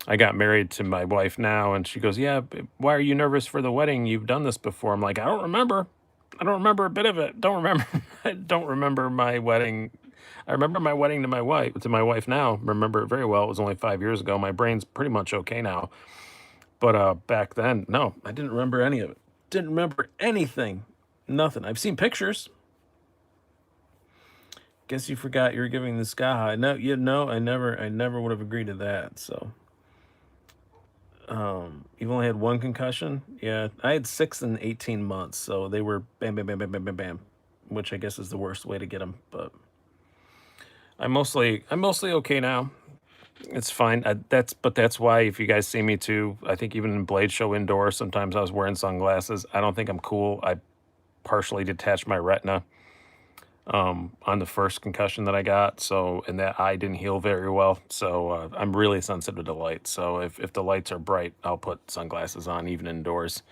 I got married to my wife now, and she goes, "Yeah, why are you nervous for the wedding? You've done this before." I'm like, "I don't remember. I don't remember a bit of it. Don't remember. I don't remember my wedding. I remember my wedding to my wife now. Remember it very well. It was only 5 years ago. My brain's pretty much okay now. But back then, no, I didn't remember any of it. Didn't remember anything. Nothing. I've seen pictures. Guess you forgot you were giving the sky high. No, you know, I never would have agreed to that. So, you've only had one concussion? Yeah, I had 6 in 18 months, so they were bam, bam, bam, bam, bam, bam, bam, which I guess is the worst way to get them. But I'm mostly okay now. It's fine. That's why if you guys see me too, I think even in Blade Show indoor, sometimes I was wearing sunglasses. I don't think I'm cool. I partially detached my retina on the first concussion that I got, so and that eye didn't heal very well. So I'm really sensitive to light. So if the lights are bright, I'll put sunglasses on even indoors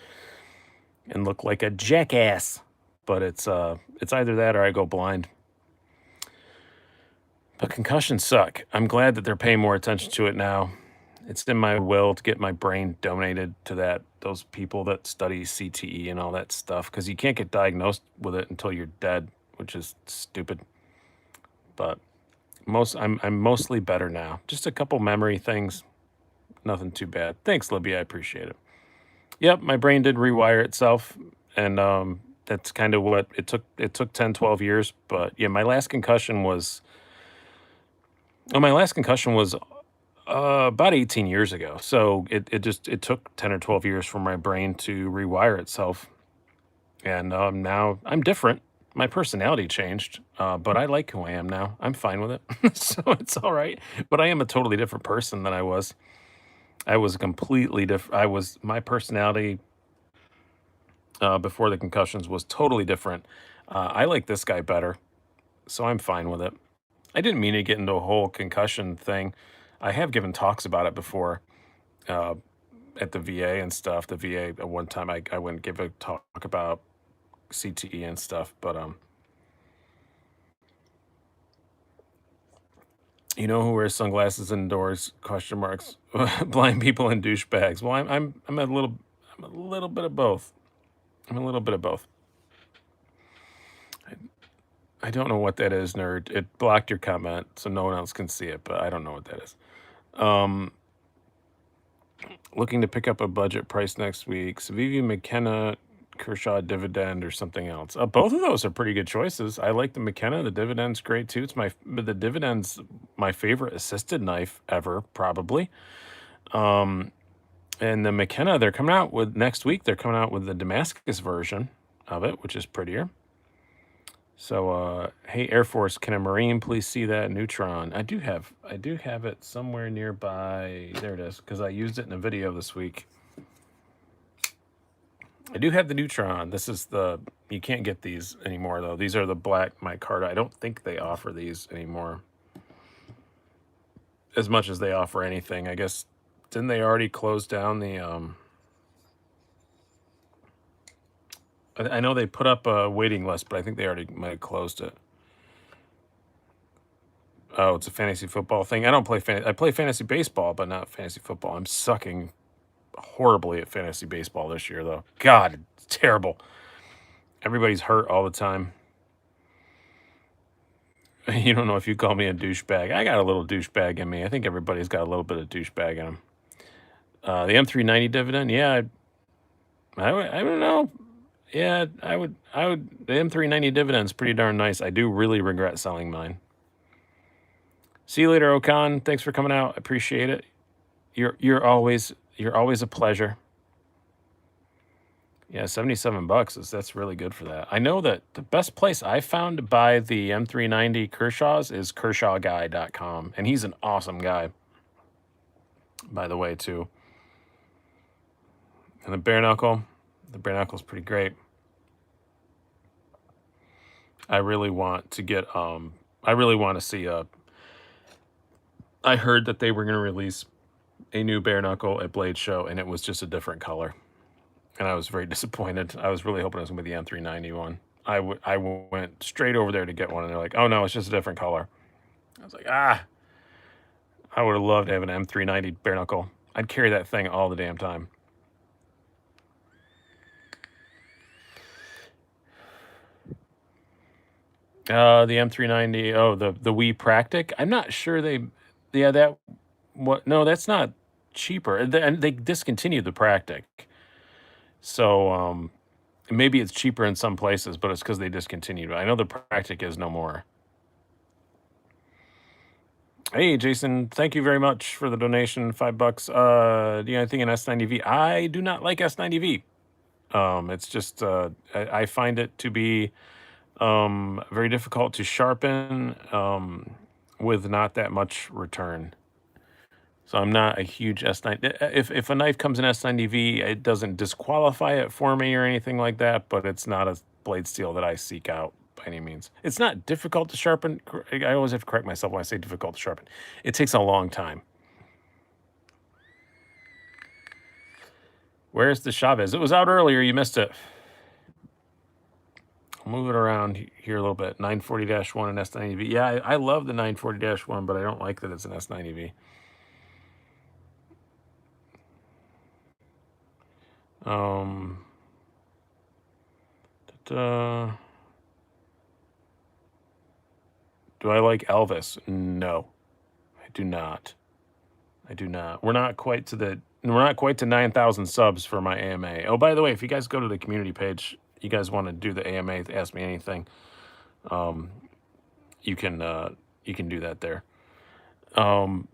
and look like a jackass. But it's either that or I go blind. But concussions suck. I'm glad that they're paying more attention to it now. It's in my will to get my brain donated to those people that study CTE and all that stuff because you can't get diagnosed with it until you're dead, which is stupid. But I'm mostly better now. Just a couple memory things, nothing too bad. Thanks, Libby. I appreciate it. Yep, my brain did rewire itself, and that's kind of what it took. It took 10, 12 years, but yeah, my last concussion was about 18 years ago. So it took 10 or 12 years for my brain to rewire itself. And now I'm different. My personality changed, but I like who I am now. I'm fine with it. So it's all right. But I am a totally different person than I was. I was completely different. My personality before the concussions was totally different. I like this guy better. So I'm fine with it. I didn't mean to get into a whole concussion thing. I have given talks about it before uh, at the VA and stuff. The VA at one time I went and give a talk about CTE and stuff, but you know who wears sunglasses indoors? Question marks. Blind people and douchebags. Well, I'm a little bit of both. I'm a little bit of both. I don't know what that is, nerd. It blocked your comment, so no one else can see it, but I don't know what that is. Um, Looking to pick up a budget price next week. Savivi, McKenna, Kershaw, Dividend, or something else. Both of those are pretty good choices. I like the McKenna. The Dividend's great too. The Dividend's my favorite assisted knife ever, probably. Um, and the McKenna, they're coming out with next week. They're coming out with the Damascus version of it, which is prettier. So, hey, Air Force, can a Marine please see that Neutron? I do have it somewhere nearby. There it is, because I used it in a video this week. I do have the Neutron. You can't get these anymore though. These are the black micarta. I don't think they offer these anymore as much as they offer anything. I guess, didn't they already close down I know they put up a waiting list, but I think they already might have closed it. Oh, it's a fantasy football thing. I don't play I play fantasy baseball, but not fantasy football. I'm sucking horribly at fantasy baseball this year, though. God, it's terrible. Everybody's hurt all the time. You don't know if you call me a douchebag. I got a little douchebag in me. I think everybody's got a little bit of douchebag in them. The M390 dividend, yeah, I don't know. Yeah, I would. The M390 dividend's pretty darn nice. I do really regret selling mine. See you later, Okan. Thanks for coming out. I appreciate it. You're always a pleasure. Yeah, 77 bucks that's really good for that. I know that the best place I found to buy the M390 Kershaw's is kershawguy.com, and he's an awesome guy, by the way, too. And the bare knuckle's pretty great. I really want to see I heard that they were going to release a new bare knuckle at Blade Show, and it was just a different color. And I was very disappointed. I was really hoping it was going to be the M390 one. I went straight over there to get one, and they're like, oh, no, it's just a different color. I was like, I would have loved to have an M390 bare knuckle. I'd carry that thing all the damn time. The M390, the Wii Practic. I'm not sure no, that's not cheaper. And they discontinued the Practic. So, Maybe it's cheaper in some places, but it's because they discontinued. I know the Practic is no more. Hey, Jason, thank you very much for the donation, $5. Do you have anything in S90V? I do not like S90V. It's just I find it to be very difficult to sharpen with not that much return. So I'm not a huge S9. If a knife comes in S90V, it doesn't disqualify it for me or anything like that, but it's not a blade steel that I seek out by any means. It's not difficult to sharpen. I always have to correct myself when I say difficult to sharpen. It takes a long time. Where's the Chavez? It was out earlier. You missed it. I'll move it around here a little bit. 940-1 and S90V. Yeah, I love the 940-1, but I don't like that it's an S90V. Da-da. Do I like Elvis? No, I do not. I do not. We're not quite to 9,000 subs for my AMA. Oh, by the way, if you guys go to the community page, you guys want to do the AMA, ask me anything. You can do that there. And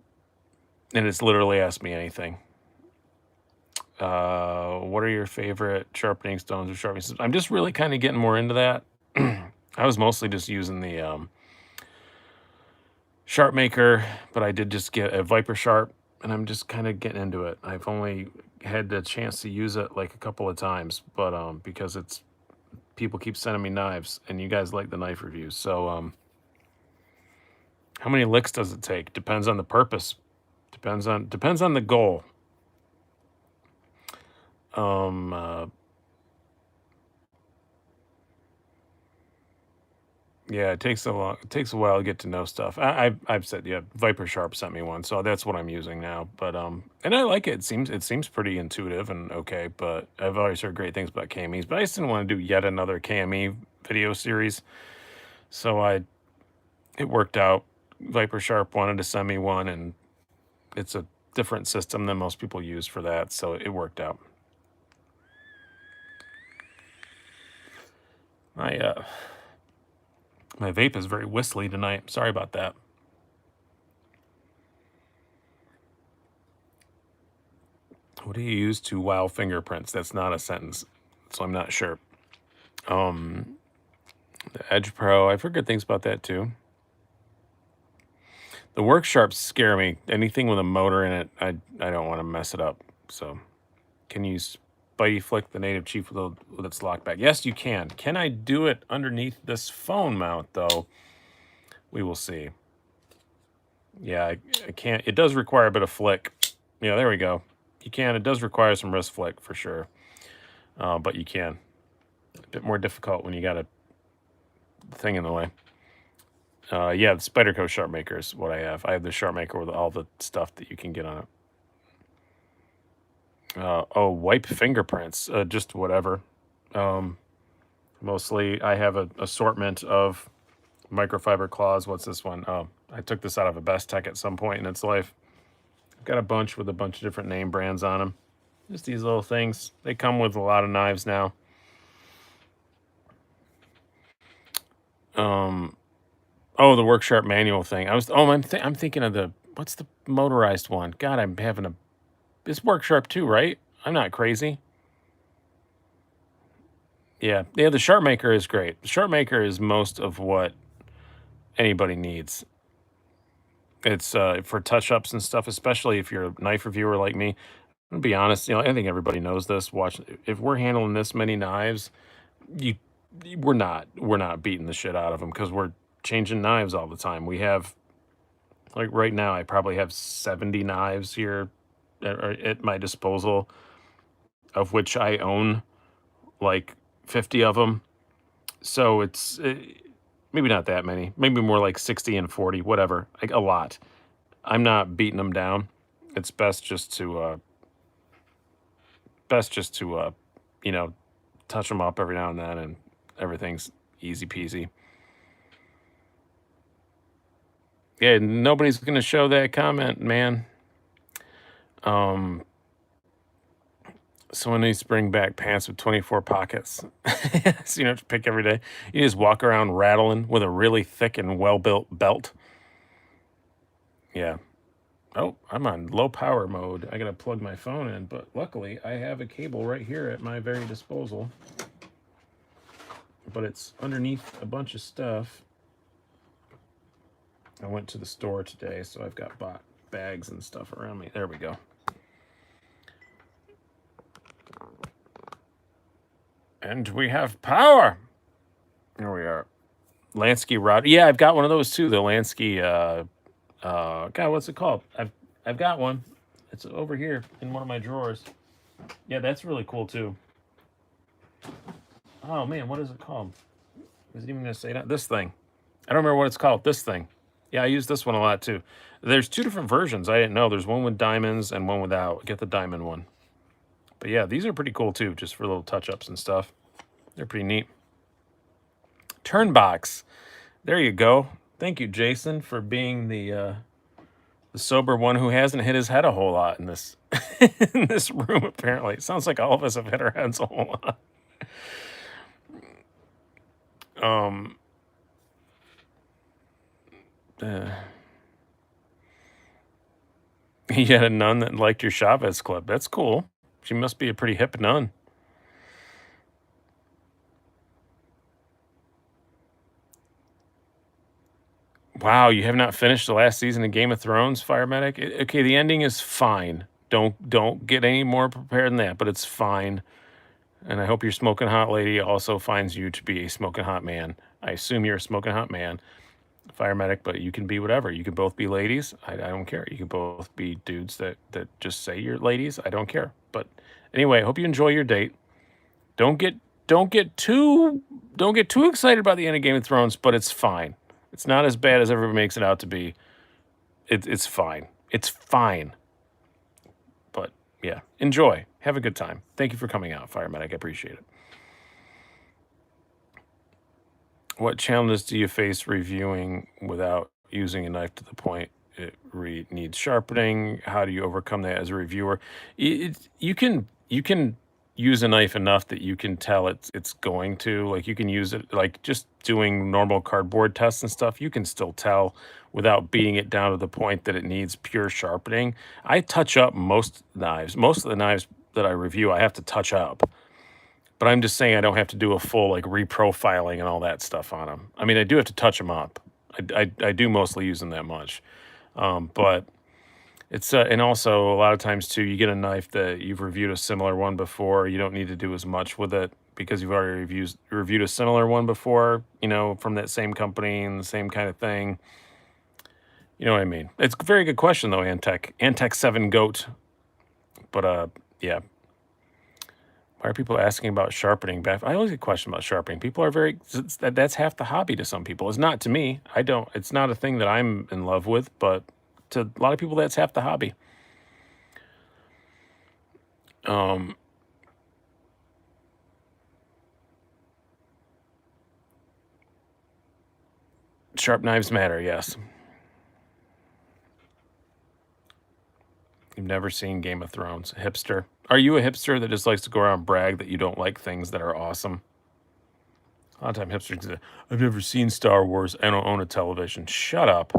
it's literally ask me anything. What are your favorite sharpening stones or sharpening systems? I'm just really kind of getting more into that. I was mostly just using the Sharp Maker, but I did just get a Viper Sharp, and I'm just kind of getting into it. I've only had the chance to use it like a couple of times, but because people keep sending me knives, and you guys like the knife reviews. So how many licks does it take? Depends on the purpose. Depends on the goal. Yeah, it takes a while to get to know stuff. I've said, yeah, Viper Sharp sent me one, so that's what I'm using now. But and I like it. It seems pretty intuitive and okay. But I've always heard great things about KMEs. But I just didn't want to do yet another KME video series, so it worked out. Viper Sharp wanted to send me one, and it's a different system than most people use for that, so it worked out. My vape is very whistly tonight. Sorry about that. What do you use to wow fingerprints? That's not a sentence, so I'm not sure. The Edge Pro, I've heard good things about that too. The work sharps scare me. Anything with a motor in it, I don't want to mess it up. So, can you Spidey flick the native chief with its lockback? Yes, you can. Can I do it underneath this phone mount though? We will see. Yeah, I can't. It does require a bit of flick. Yeah, there we go. You can. It does require some wrist flick for sure, but you can. A bit more difficult when you got a thing in the way. Yeah, the Spyderco Sharp Maker is what I have. I have the Sharp Maker with all the stuff that you can get on it. Oh, wipe fingerprints. Just whatever. Mostly, I have an assortment of microfiber claws. What's this one? Oh, I took this out of a Best Tech at some point in its life. I've got a bunch with a bunch of different name brands on them. Just these little things. They come with a lot of knives now. Oh, the Work Sharp manual thing. I'm thinking of what's the motorized one? God, I'm having it's Work Sharp too, right? I'm not crazy. Yeah, the Sharp Maker is great. The Sharp Maker is most of what anybody needs. It's for touch-ups and stuff, especially if you're a knife reviewer like me. I'm gonna be honest, I think everybody knows this. If we're handling this many knives, you we're not beating the shit out of them because we're changing knives all the time. We have, like right now, I probably have 70 knives here at my disposal, of which I own like 50 of them. So it's maybe not that many, maybe more like 60 and 40, whatever, like a lot. I'm not beating them down. It's best just to touch them up every now and then, and everything's easy peasy. Yeah, nobody's gonna show that comment, man. Someone needs to bring back pants with 24 pockets. So you don't have to pick every day. You just walk around rattling with a really thick and well-built belt. Yeah. Oh, I'm on low power mode. I gotta plug my phone in, but luckily I have a cable right here at my very disposal. But it's underneath a bunch of stuff. I went to the store today, so I've got bags and stuff around me. There we go. And we have power. Here we are. Lansky rod. Yeah, I've got one of those too. The Lansky. God, what's it called? I've got one. It's over here in one of my drawers. Yeah, that's really cool too. Oh man, what is it called? Is it even gonna say that? This thing. I don't remember what it's called. This thing. Yeah, I use this one a lot too. There's two different versions. I didn't know. There's one with diamonds and one without. Get the diamond one. But yeah, these are pretty cool too, just for little touch-ups and stuff. They're pretty neat. Turnbox. There you go. Thank you, Jason, for being the sober one who hasn't hit his head a whole lot in this in this room. Apparently, it sounds like all of us have hit our heads a whole lot. Um. You had a nun that liked your Chavez Club. That's cool. She must be a pretty hip nun. Wow, you have not finished the last season of Game of Thrones, Fire Medic? Okay, the ending is fine. Don't get any more prepared than that, but it's fine. And I hope your smoking hot lady also finds you to be a smoking hot man. I assume you're a smoking hot man, Fire Medic, but you can be whatever. You can both be ladies. I don't care. You can both be dudes that just say you're ladies. I don't care. But anyway, I hope you enjoy your date. Don't get don't get too excited about the end of Game of Thrones, but it's fine. It's not as bad as everyone makes it out to be. It's fine. It's fine. But yeah, enjoy. Have a good time. Thank you for coming out, Fire Medic. I appreciate it. What challenges do you face reviewing without using a knife to the point it needs sharpening? How do you overcome that as a reviewer? You can use a knife enough that you can tell it's going to, like, you can use it like just doing normal cardboard tests and stuff. You can still tell without beating it down to the point that it needs pure sharpening. I touch up most knives. Most of the knives that I review, I have to touch up. But I'm just saying I don't have to do a full like reprofiling and all that stuff on them. I mean, I do have to touch them up. I do mostly use them that much. But it's and also a lot of times too, you get a knife that you've reviewed a similar one before. You don't need to do as much with it because you've already reviewed a similar one before. You know, from that same company and the same kind of thing. You know what I mean? It's a very good question though, Antec 7 Goat. But yeah. Why are people asking about sharpening? I always get questions about sharpening. People are that's half the hobby to some people. It's not to me. I don't. It's not a thing that I'm in love with, but to a lot of people, that's half the hobby. Sharp knives matter. Yes. You've never seen Game of Thrones. Hipster. Are you a hipster that just likes to go around and brag that you don't like things that are awesome? A lot of time hipsters say, I've never seen Star Wars. I don't own a television. Shut up.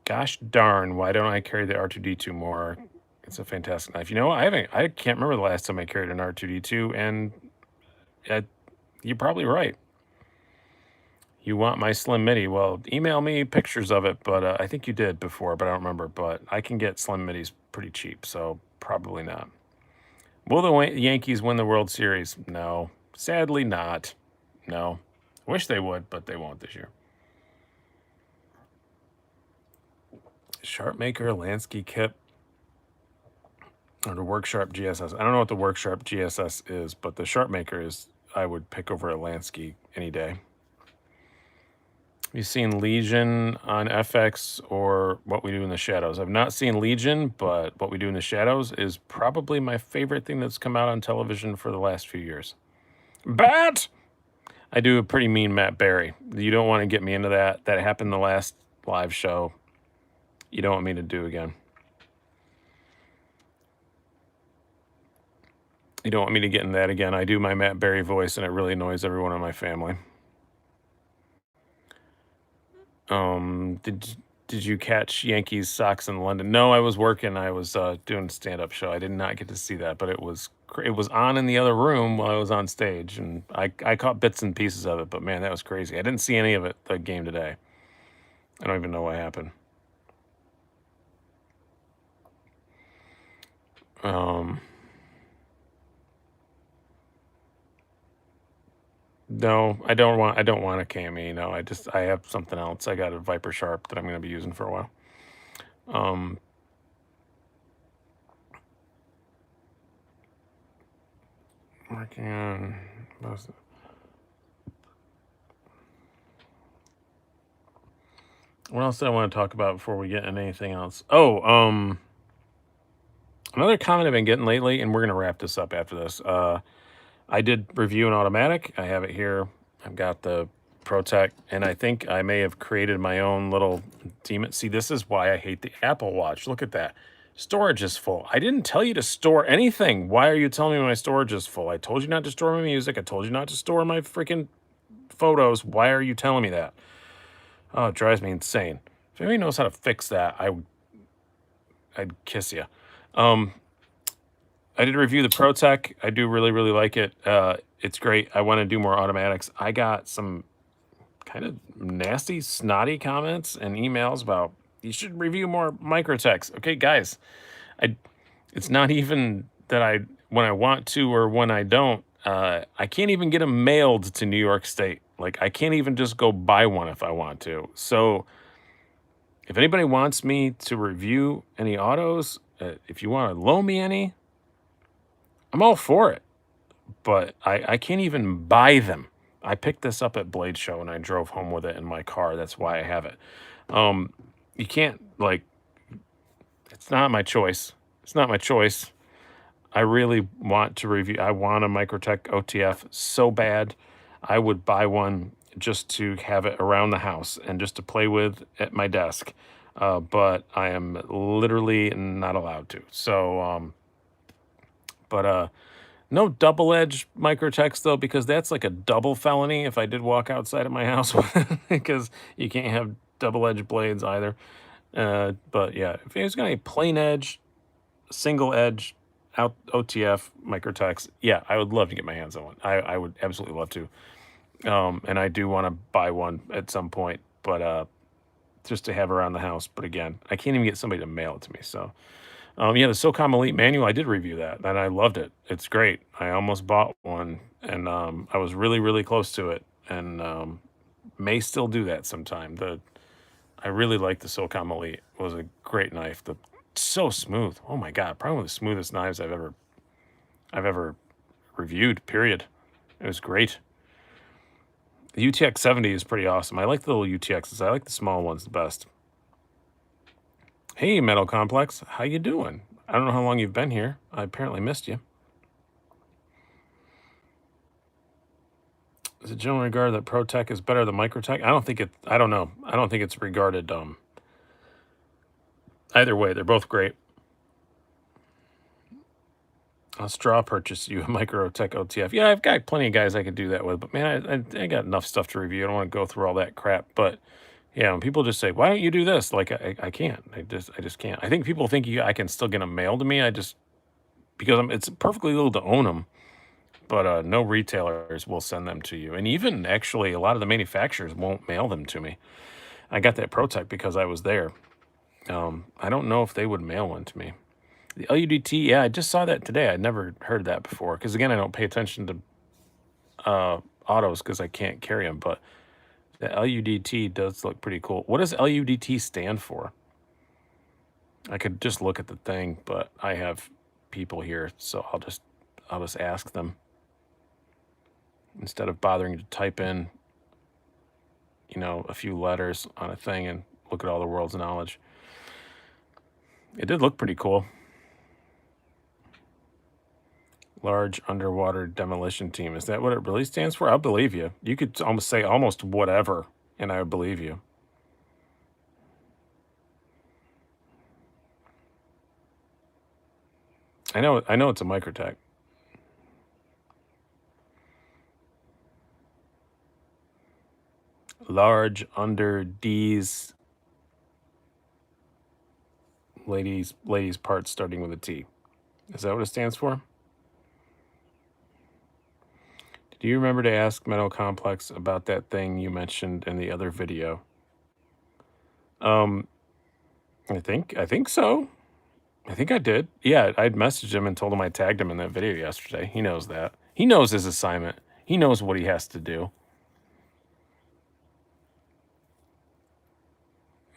Gosh darn, why don't I carry the R2D2 more? It's a fantastic knife. You know, I can't remember the last time I carried an R2D2, and you're probably right. You want my Slim Midi? Well, email me pictures of it, but I think you did before, but I don't remember. But I can get Slim Midis pretty cheap, so probably not. Will the Yankees win the World Series? No. Sadly not. No. Wish they would, but they won't this year. Sharpmaker, Lansky Kip, or the Worksharp GSS. I don't know what the Worksharp GSS is, but the Sharpmaker is, I would pick over a Lansky any day. You've seen Legion on FX or What We Do in the Shadows. I've not seen Legion, but What We Do in the Shadows is probably my favorite thing that's come out on television for the last few years. Bat! I do a pretty mean Matt Berry. You don't want to get me into that. That happened the last live show. you don't want me to do again. You don't want me to get in that again. I do my Matt Berry voice, and it really annoys everyone in my family. Did you catch Yankees Sox in London? No, I was working. I was doing a stand-up show. I did not get to see that, but it was on in the other room while I was on stage, and I caught bits and pieces of it. But man, that was crazy. I didn't see any of it the game today. I don't even know what happened. Um, no, I don't want a cami. No, I have something else. I got a Viper Sharp that I'm going to be using for a while. Um, working on. What else did I want to talk about before we get into anything else? Oh, another comment I've been getting lately, and we're gonna wrap this up after this. I did review an automatic. I have it here. I've got the ProTech, and I think I may have created my own little demon. See, this is why I hate the Apple Watch. Look at that. Storage is full. I didn't tell you to store anything. Why are you telling me my storage is full? I told you not to store my music. I told you not to store my freaking photos. Why are you telling me that? Oh, it drives me insane. If anybody knows how to fix that, I'd kiss you. I did review the ProTech. I do really, really like it. It's great. I want to do more automatics. I got some kind of nasty, snotty comments and emails about you should review more Microtechs. Okay, guys, I it's not even that when I want to or when I don't. I can't even get them mailed to New York State. Like I can't even just go buy one if I want to. So if anybody wants me to review any autos, if you want to loan me any, I'm all for it. But I can't even buy them. I picked this up at Blade Show and I drove home with it in my car. That's why I have it. You can't like. It's not my choice. It's not my choice. I really want to review. I want a Microtech OTF so bad. I would buy one just to have it around the house and just to play with at my desk. But I am literally not allowed to. So, no double edge Microtechs though, because that's like a double felony if I did walk outside of my house because you can't have double edge blades either. But yeah, if it's got a plain edge, single edge, out OTF Microtechs, yeah, I would love to get my hands on one. I would absolutely love to. And I do want to buy one at some point, but just to have around the house. But again, I can't even get somebody to mail it to me. So, yeah, the SOCOM Elite manual, I did review that, and I loved it. It's great. I almost bought one, and I was really, really close to it, and may still do that sometime. I really like the SOCOM Elite. It was a great knife. So smooth. Oh my god, probably one of the smoothest knives I've ever reviewed. Period. It was great. The UTX 70 is pretty awesome. I like the little UTXs. I like the small ones the best. Hey, Metal Complex, how you doing? I don't know how long you've been here. I apparently missed you. Is it generally regarded that ProTech is better than Microtech? I don't know. I don't think it's regarded either way. They're both great. I'll straw purchase you a Microtech OTF. Yeah, I've got plenty of guys I could do that with, but man, I got enough stuff to review. I don't want to go through all that crap. But yeah, when people just say, "Why don't you do this?" Like I can't. I just can't. I think people think I can still get them mailed to me. Because it's perfectly legal to own them, but no retailers will send them to you, and even actually a lot of the manufacturers won't mail them to me. I got that ProTech because I was there. I don't know if they would mail one to me. The LUDT, yeah, I just saw that today. I'd never heard that before. Because again, I don't pay attention to autos because I can't carry them. But the LUDT does look pretty cool. What does LUDT stand for? I could just look at the thing, but I have people here, so I'll just ask them instead of bothering to type in, a few letters on a thing and look at all the world's knowledge. It did look pretty cool. Large underwater demolition team. Is that what it really stands for? I'll believe you. You could almost say almost whatever, and I would believe you. I know it's a Microtech. Large under D's ladies parts starting with a T. Is that what it stands for? Do you remember to ask Metal Complex about that thing you mentioned in the other video? Um, I think so. I think I did. Yeah, I'd messaged him and told him I tagged him in that video yesterday. He knows that. He knows his assignment. He knows what he has to do.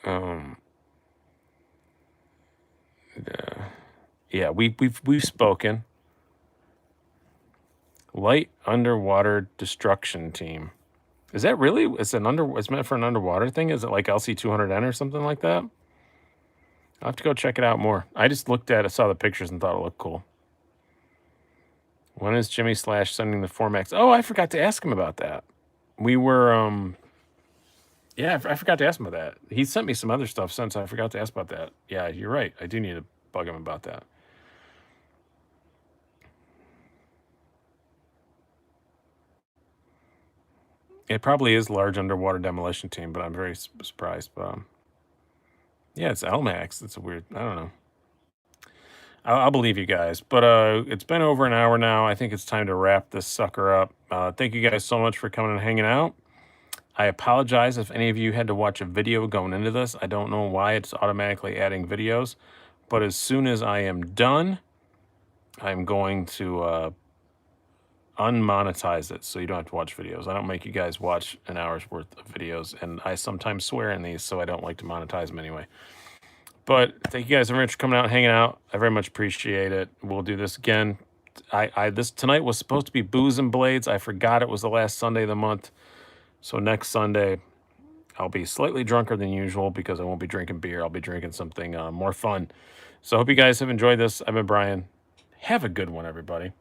Um, yeah, we've spoken. Light underwater destruction team. Is that really? It's meant for an underwater thing. Is it like LC200N or something like that? I'll have to go check it out more. I just looked at it, saw the pictures, and thought it looked cool. When is Jimmy Slash sending the Formax? Oh, I forgot to ask him about that. We were, yeah, I forgot to ask him about that. He sent me some other stuff since I forgot to ask about that. Yeah, you're right. I do need to bug him about that. It probably is large underwater demolition team, but I'm very surprised. But yeah, it's LMAX. It's a weird. I don't know. I'll believe you guys. But it's been over an hour now. I think it's time to wrap this sucker up. Thank you guys so much for coming and hanging out. I apologize if any of you had to watch a video going into this. I don't know why it's automatically adding videos, but as soon as I am done, I'm going to unmonetize it so you don't have to watch videos. I don't make you guys watch an hour's worth of videos, and I sometimes swear in these, so I don't like to monetize them anyway. But thank you guys very much for coming out and hanging out. I very much appreciate it. We'll do this again. This tonight was supposed to be Booze and Blades. I forgot it was the last Sunday of the month. So next Sunday, I'll be slightly drunker than usual because I won't be drinking beer. I'll be drinking something more fun. So I hope you guys have enjoyed this. I've been Brian. Have a good one, everybody.